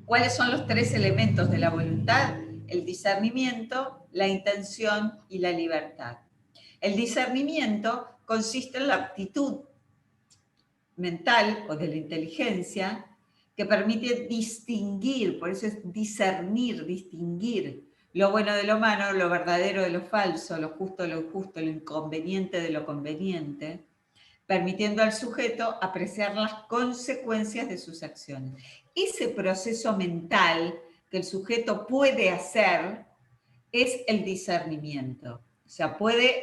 ¿Cuáles son los 3 elementos de la voluntad? El discernimiento, la intención y la libertad. El discernimiento consiste en la aptitud mental o de la inteligencia que permite distinguir, por eso es discernir, distinguir lo bueno de lo malo, lo verdadero de lo falso, lo justo de lo injusto, lo inconveniente de lo conveniente, permitiendo al sujeto apreciar las consecuencias de sus acciones. Ese proceso mental que el sujeto puede hacer es el discernimiento. O sea, puede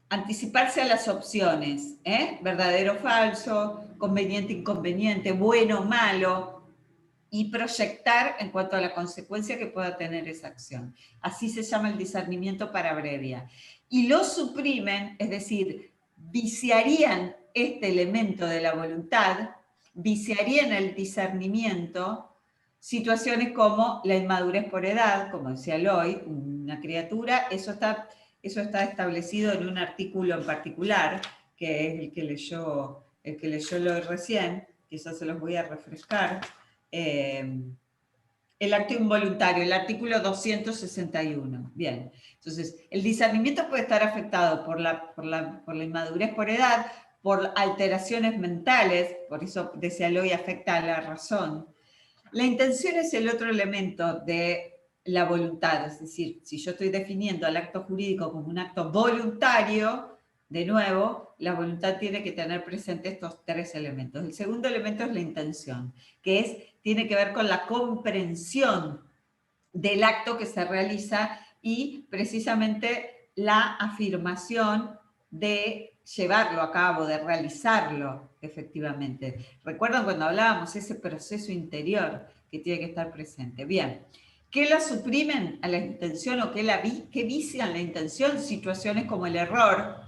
anticiparse a las opciones, verdadero, falso, conveniente, inconveniente, bueno, malo, y proyectar en cuanto a la consecuencia que pueda tener esa acción. Así se llama el discernimiento para abrevia. Y lo suprimen, es decir, viciarían este elemento de la voluntad, viciarían el discernimiento, situaciones como la inmadurez por edad, como decía Eloy, una criatura, eso está establecido en un artículo en particular, que es el que leyó Eloy recién, quizás se los voy a refrescar. El acto involuntario, el artículo 261. Bien, entonces, el discernimiento puede estar afectado por la inmadurez por edad, por alteraciones mentales, por eso decía Eloy, afecta a la razón. La intención es el otro elemento de la voluntad, es decir, si yo estoy definiendo el acto jurídico como un acto voluntario, de nuevo, la voluntad tiene que tener presente estos 3 elementos. El segundo elemento es la intención, que tiene que ver con la comprensión del acto que se realiza y precisamente la afirmación de llevarlo a cabo, de realizarlo efectivamente. ¿Recuerdan cuando hablábamos ese proceso interior que tiene que estar presente? Bien, ¿qué la suprimen a la intención o qué vician la intención? Situaciones como el error,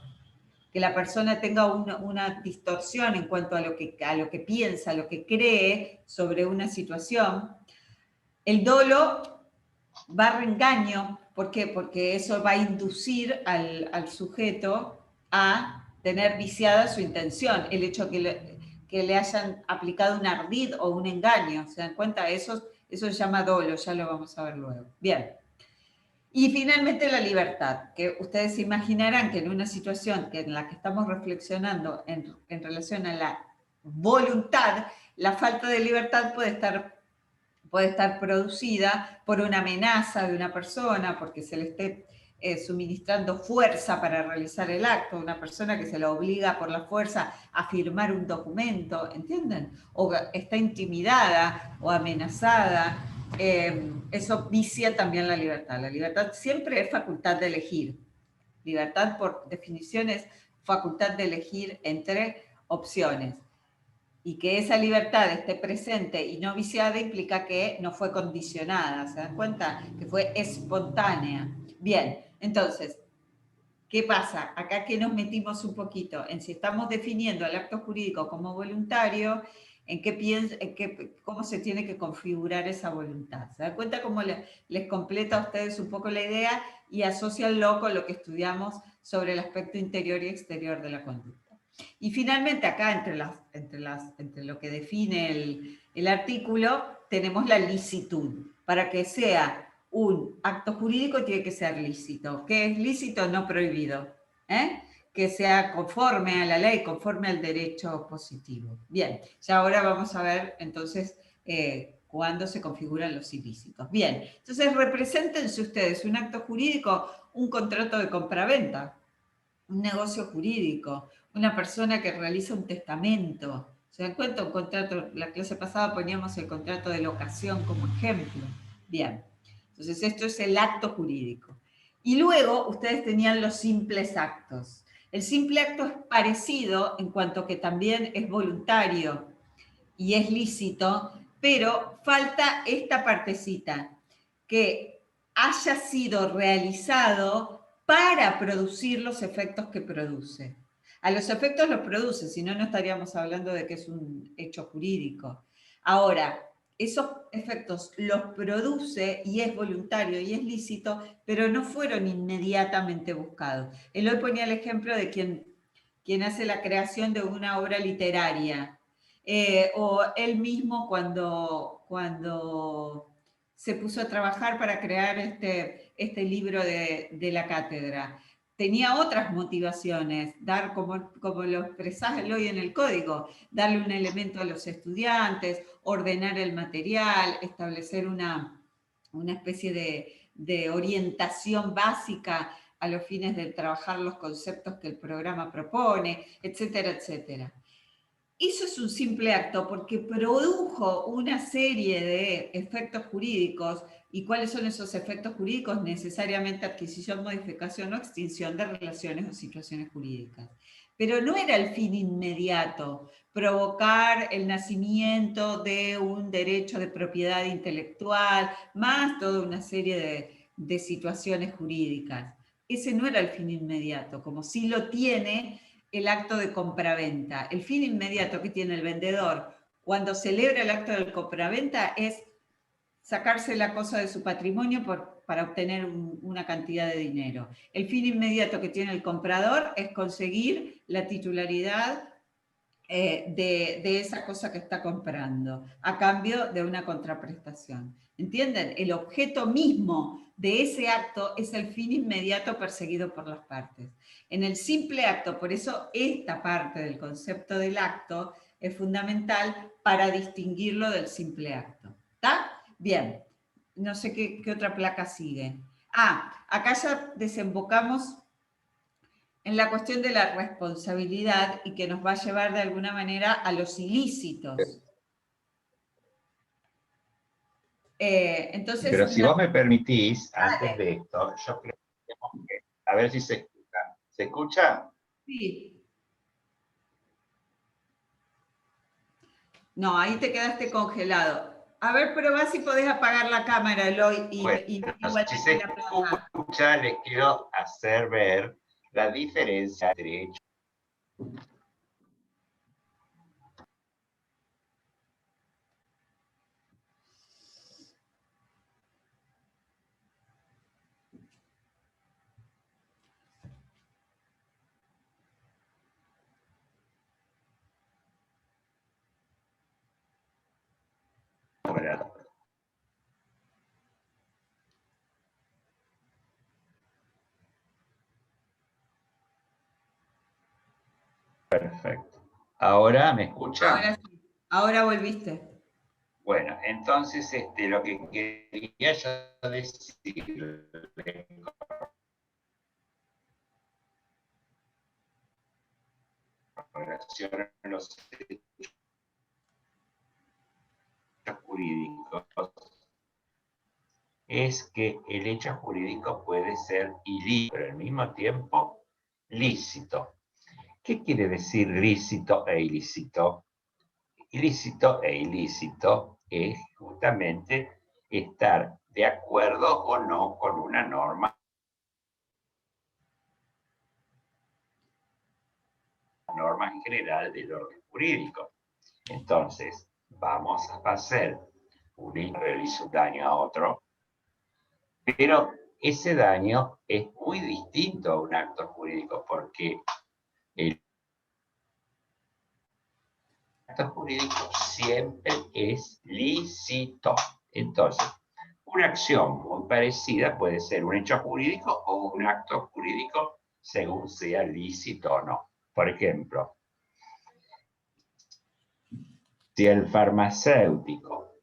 que la persona tenga una distorsión en cuanto a lo que piensa, a lo que cree sobre una situación. El dolo va engaño. ¿Por qué? Porque eso va a inducir al sujeto a tener viciada su intención, el hecho que le hayan aplicado un ardid o un engaño. ¿Se dan cuenta? Eso se llama dolo, ya lo vamos a ver luego. Bien. Y finalmente la libertad, que ustedes se imaginarán que en una situación en la que estamos reflexionando en relación a la voluntad, la falta de libertad puede estar producida por una amenaza de una persona, porque se le esté suministrando fuerza para realizar el acto, una persona que se la obliga por la fuerza a firmar un documento, ¿entienden? O está intimidada o amenazada. Eso vicia también la libertad. La libertad siempre es facultad de elegir. Libertad, por definición, es facultad de elegir entre opciones. Y que esa libertad esté presente y no viciada implica que no fue condicionada, ¿se dan cuenta? Que fue espontánea. Bien, entonces, ¿qué pasa? Acá que nos metimos un poquito en si estamos definiendo el acto jurídico como voluntario, cómo se tiene que configurar esa voluntad. ¿Se dan cuenta cómo les completa a ustedes un poco la idea y asócianlo con lo que estudiamos sobre el aspecto interior y exterior de la conducta? Y finalmente acá entre lo que define el artículo tenemos la licitud. Para que sea un acto jurídico tiene que ser lícito. ¿Qué es lícito? No prohibido. Que sea conforme a la ley, conforme al derecho positivo. Bien, ya ahora vamos a ver entonces cuando se configuran los ilícitos. Bien, entonces represéntense ustedes un acto jurídico, un contrato de compraventa, un negocio jurídico, una persona que realiza un testamento. ¿Se dan cuenta? Un contrato, la clase pasada poníamos el contrato de locación como ejemplo. Bien, entonces esto es el acto jurídico. Y luego ustedes tenían los simples actos. El simple acto es parecido en cuanto que también es voluntario y es lícito, pero falta esta partecita, que haya sido realizado para producir los efectos que produce. A los efectos los produce, si no, no estaríamos hablando de que es un hecho jurídico. Ahora, esos efectos los produce y es voluntario y es lícito, pero no fueron inmediatamente buscados. Él hoy ponía el ejemplo de quien hace la creación de una obra literaria, o él mismo cuando se puso a trabajar para crear este libro de la cátedra. Tenía otras motivaciones, dar, como lo expresás hoy en el código, darle un elemento a los estudiantes, ordenar el material, establecer una especie de orientación básica a los fines de trabajar los conceptos que el programa propone, etcétera, etcétera. Eso es un simple acto porque produjo una serie de efectos jurídicos. ¿Y cuáles son esos efectos jurídicos? Necesariamente adquisición, modificación o extinción de relaciones o situaciones jurídicas. Pero no era el fin inmediato, provocar el nacimiento de un derecho de propiedad intelectual, más toda una serie de situaciones jurídicas. Ese no era el fin inmediato, como sí lo tiene el acto de compraventa. El fin inmediato que tiene el vendedor cuando celebra el acto de compraventa es sacarse la cosa de su patrimonio para obtener una cantidad de dinero. El fin inmediato que tiene el comprador es conseguir la titularidad de esa cosa que está comprando, a cambio de una contraprestación. ¿Entienden? El objeto mismo de ese acto es el fin inmediato perseguido por las partes. En el simple acto, por eso esta parte del concepto del acto es fundamental para distinguirlo del simple acto. ¿Está? Bien. No sé qué otra placa sigue. Acá ya desembocamos en la cuestión de la responsabilidad y que nos va a llevar de alguna manera a los ilícitos. Entonces, Pero si vos me permitís, antes de esto, yo creo que tenemos que, a ver si se escucha. ¿Se escucha? Sí. No, ahí te quedaste congelado. A ver, probá si podés apagar la cámara, Eloy, y Si se escucha, les quiero hacer ver la diferencia entre hechos. Perfecto. ¿Ahora me escuchan? Ahora sí, ahora volviste. Bueno, entonces lo que quería yo decir con relación a los hechos jurídicos es que el hecho jurídico puede ser ilícito, pero al mismo tiempo lícito. ¿Qué quiere decir lícito e ilícito? Ilícito e ilícito es justamente estar de acuerdo o no con una norma en general del orden jurídico. Entonces, vamos a hacer realiza un daño a otro, pero ese daño es muy distinto a un acto jurídico porque el acto jurídico siempre es lícito. Entonces, una acción muy parecida puede ser un hecho jurídico o un acto jurídico según sea lícito o no. Por ejemplo, si el farmacéutico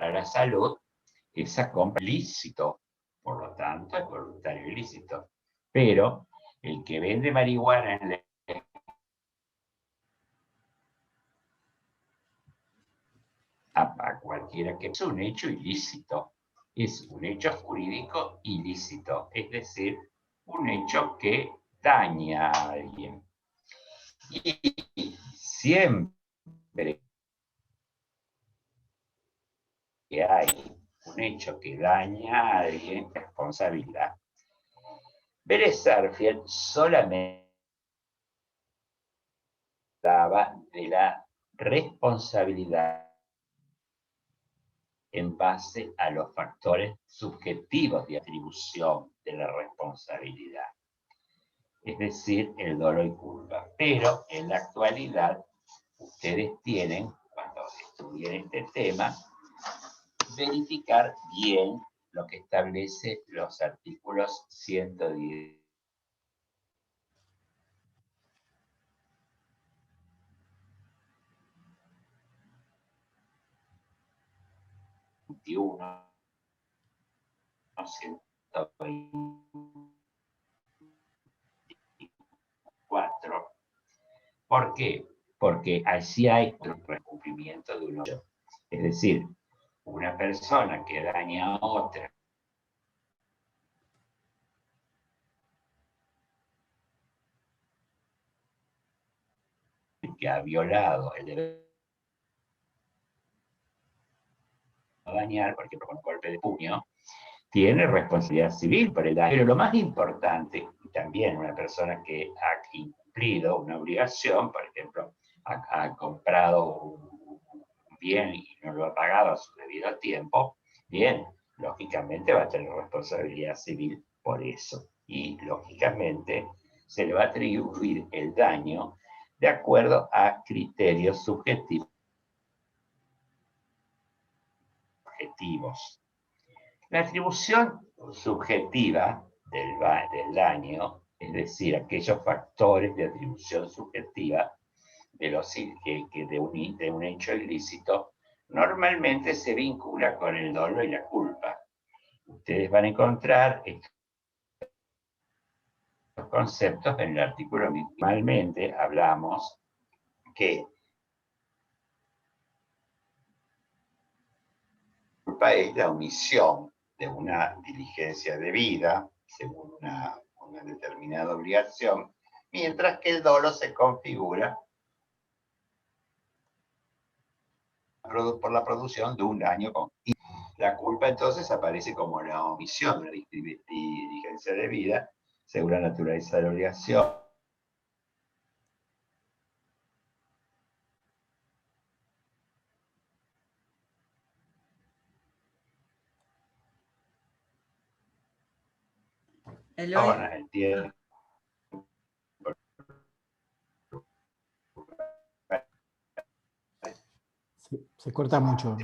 la salud, esa compra es ilícito, por lo tanto es voluntario ilícito. Pero el que vende marihuana en la a cualquiera que es un hecho ilícito, es un hecho jurídico ilícito, es decir, un hecho que daña a alguien. Y siempre que hay un hecho que daña a alguien, responsabilidad. Vélez Sarsfield solamente hablaba de la responsabilidad en base a los factores subjetivos de atribución de la responsabilidad, es decir, el dolo y culpa. Pero en la actualidad, ustedes tienen, cuando estudien este tema, verificar bien lo que establece los artículos 110. ¿Por qué? Porque así hay un cumplimiento de un hecho. Es decir, una persona que daña a otra que ha violado el deber de dañar, por ejemplo, con un golpe de puño, tiene responsabilidad civil por el daño. Pero lo más importante, también una persona que ha incumplido una obligación, por ejemplo, ha comprado un bien y no lo ha pagado a su debido tiempo, bien, lógicamente va a tener responsabilidad civil por eso. Y lógicamente se le va a atribuir el daño de acuerdo a criterios subjetivos. La atribución subjetiva del daño, es decir, aquellos factores de atribución subjetiva de un hecho ilícito, normalmente se vincula con el dolo y la culpa. Ustedes van a encontrar estos conceptos en el artículo. Normalmente hablamos que la culpa es la omisión de una diligencia debida, según una determinada obligación, mientras que el dolo se configura por la producción de un daño. Y la culpa entonces aparece como la omisión de una diligencia debida, según la naturaleza de la obligación. Ahora entiendo. Se corta mucho.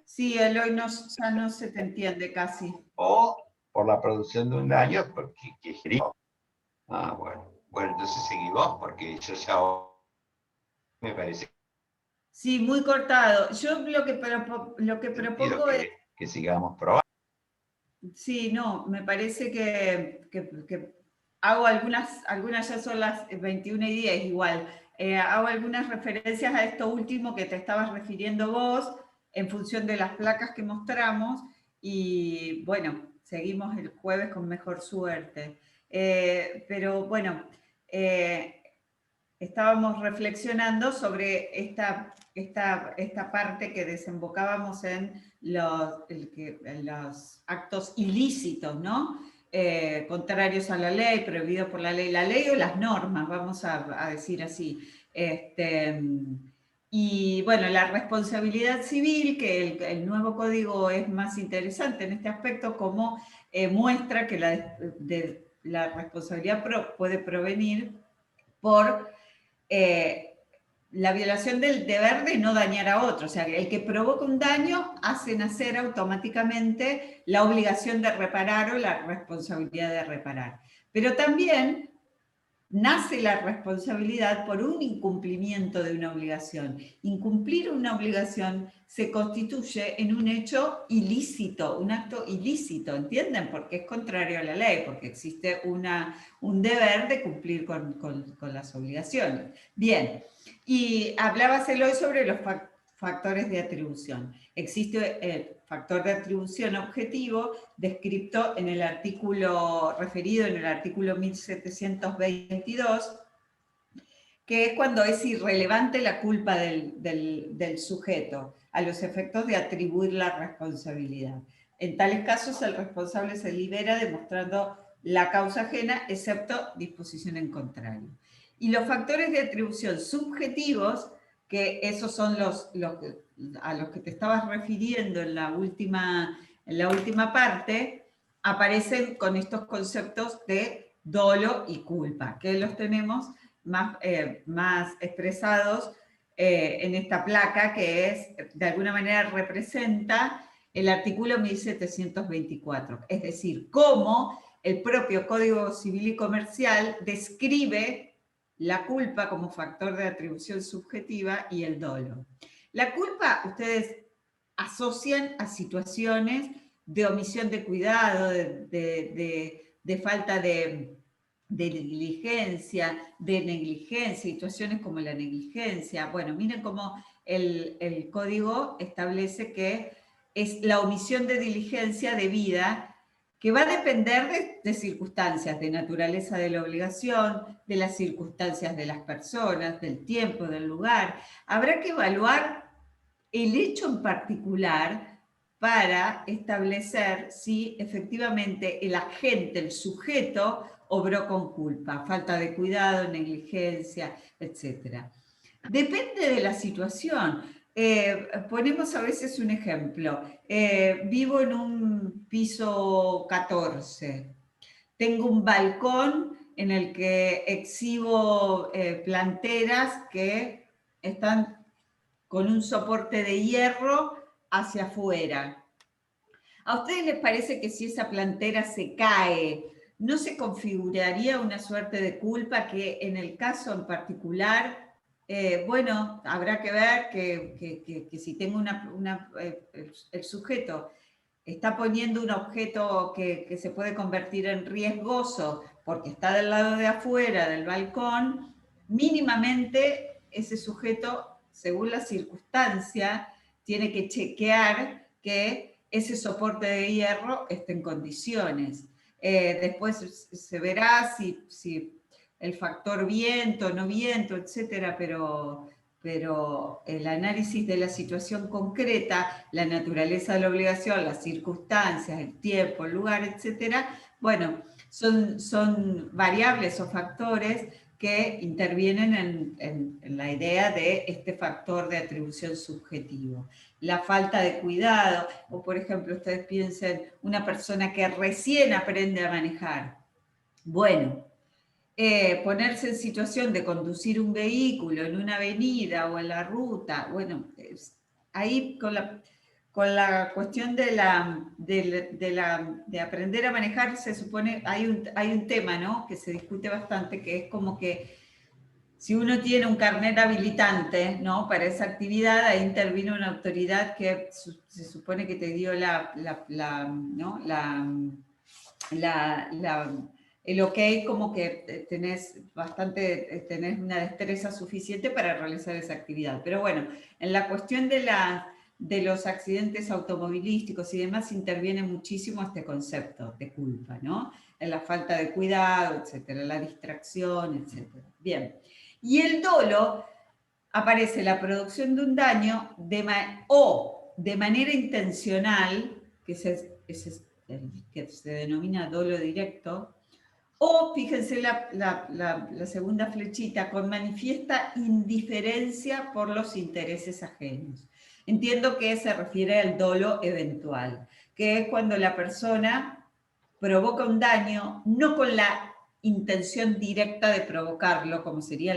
Sí, Eloy, ya no se te entiende casi. O por la producción de un daño, porque bueno. Bueno, entonces seguimos, porque yo ya me parece. Sí, muy cortado. Yo lo que propongo es que sigamos probando. Sí, no, me parece que hago algunas ya son las 21:10 igual, hago algunas referencias a esto último que te estabas refiriendo vos en función de las placas que mostramos y bueno, seguimos el jueves con mejor suerte. Pero bueno, estábamos reflexionando sobre esta parte que desembocábamos en los actos ilícitos, ¿no? Contrarios a la ley, prohibidos por la ley o las normas, vamos a decir así. Y bueno, la responsabilidad civil, que el nuevo código es más interesante en este aspecto, como muestra que la responsabilidad puede provenir por la violación del deber de no dañar a otro. O sea, el que provoca un daño hace nacer automáticamente la obligación de reparar o la responsabilidad de reparar. Pero también nace la responsabilidad por un incumplimiento de una obligación. Incumplir una obligación se constituye en un hecho ilícito, un acto ilícito, ¿entienden? Porque es contrario a la ley, porque existe un deber de cumplir con las obligaciones. Bien, y hablabas, Eloy, sobre los factores de atribución. Existe el factor de atribución objetivo descrito en el artículo, referido en el artículo 1722, que es cuando es irrelevante la culpa del sujeto a los efectos de atribuir la responsabilidad. En tales casos, el responsable se libera demostrando la causa ajena, excepto disposición en contrario. Y los factores de atribución subjetivos, que esos son a los que te estabas refiriendo en la última parte, aparecen con estos conceptos de dolo y culpa, que los tenemos más expresados en esta placa, que es, de alguna manera representa el artículo 1724, es decir, cómo el propio Código Civil y Comercial describe la culpa como factor de atribución subjetiva y el dolo. La culpa, ustedes asocian a situaciones de omisión de cuidado, de falta de diligencia, de negligencia, situaciones como la negligencia. Bueno, miren cómo el código establece que es la omisión de diligencia debida, que va a depender de circunstancias, de naturaleza de la obligación, de las circunstancias de las personas, del tiempo, del lugar. Habrá que evaluar el hecho en particular para establecer si efectivamente el agente, el sujeto, obró con culpa, falta de cuidado, negligencia, etc. Depende de la situación. Ponemos a veces un ejemplo. Vivo en un piso 14. Tengo un balcón en el que exhibo planteras que están con un soporte de hierro hacia afuera. ¿A ustedes les parece que si esa plantera se cae, no se configuraría una suerte de culpa que en el caso en particular, bueno, habrá que ver que si tengo el sujeto está poniendo un objeto que se puede convertir en riesgoso porque está del lado de afuera del balcón, mínimamente ese sujeto, según la circunstancia, tiene que chequear que ese soporte de hierro esté en condiciones. Después se verá si el factor viento, no viento, etcétera, pero el análisis de la situación concreta, la naturaleza de la obligación, las circunstancias, el tiempo, el lugar, etcétera, bueno, son variables o factores que intervienen en la idea de este factor de atribución subjetivo. La falta de cuidado, o por ejemplo, ustedes piensen, una persona que recién aprende a manejar. Bueno, ponerse en situación de conducir un vehículo en una avenida o en la ruta, bueno, ahí con la cuestión de aprender a manejar se supone, hay un tema, ¿no?, que se discute bastante, que es como que si uno tiene un carnet habilitante, ¿no?, para esa actividad, ahí interviene una autoridad que se supone que te dio el ok, como que tenés una destreza suficiente para realizar esa actividad. Pero bueno, en la cuestión de los accidentes automovilísticos y demás interviene muchísimo este concepto de culpa, ¿no? En la falta de cuidado, etcétera, la distracción, etcétera. Bien. Y el dolo aparece la producción de un daño de manera intencional, que se denomina dolo directo, o, fíjense la segunda flechita, con manifiesta indiferencia por los intereses ajenos. Entiendo que se refiere al dolo eventual, que es cuando la persona provoca un daño, no con la intención directa de provocarlo, como sería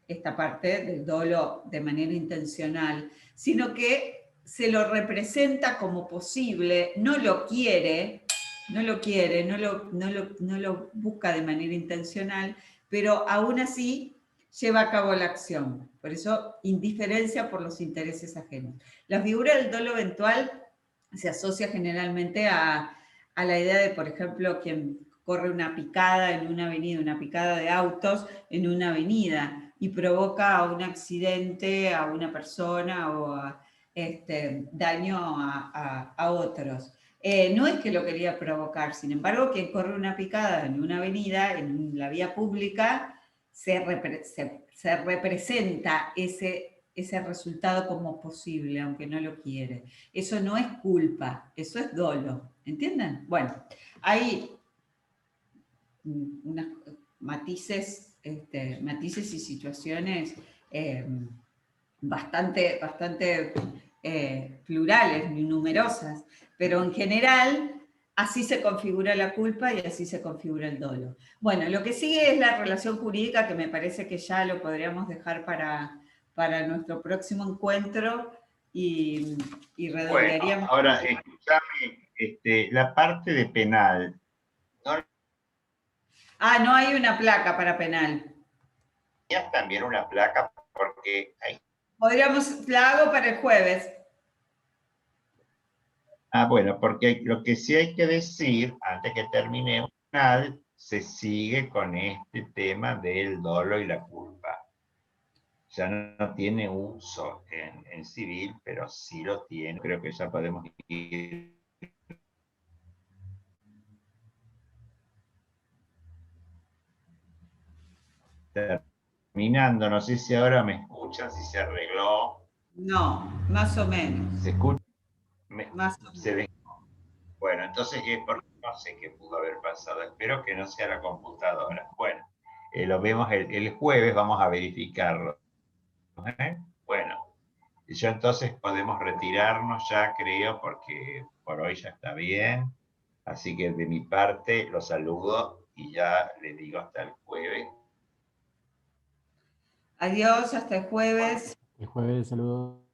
esta parte del dolo de manera intencional, sino que se lo representa como posible, no lo quiere, no lo busca de manera intencional, pero aún así lleva a cabo la acción. Por eso, indiferencia por los intereses ajenos. La figura del dolo eventual se asocia generalmente a la idea de, por ejemplo, quien corre una picada en una avenida, una picada de autos en una avenida, y provoca un accidente a una persona o daño a otros. No es que lo quería provocar, sin embargo, quien corre una picada en una avenida, en la vía pública, se representa ese resultado como posible, aunque no lo quiere. Eso no es culpa, eso es dolo. ¿Entienden? Bueno, hay unos matices, matices y situaciones bastante plurales, numerosas, pero en general así se configura la culpa y así se configura el dolo. Bueno, lo que sigue es la relación jurídica, que me parece que ya lo podríamos dejar para nuestro próximo encuentro y Bueno, redondearíamos. ahora escúchame, la parte de penal, ¿no No hay una placa para penal. tenías también una placa? Porque La hago para el jueves. bueno, porque lo que sí hay que decir, antes que terminemos, penal se sigue con este tema del dolo y la culpa. Ya no tiene uso en civil, pero sí lo tiene. Creo que ya podemos ir terminando. No sé si ahora me escuchan, si se arregló. No, más o menos. ¿Se escucha? Más o Se menos. ve. Bueno, entonces porque no sé qué pudo haber pasado. Espero que no sea la computadora. Bueno, lo vemos el jueves, vamos a verificarlo. Bueno, yo entonces podemos retirarnos ya, creo, porque por hoy ya está bien. Así que de mi parte los saludo y ya les digo hasta el jueves. Adiós, hasta el jueves. El jueves, saludos.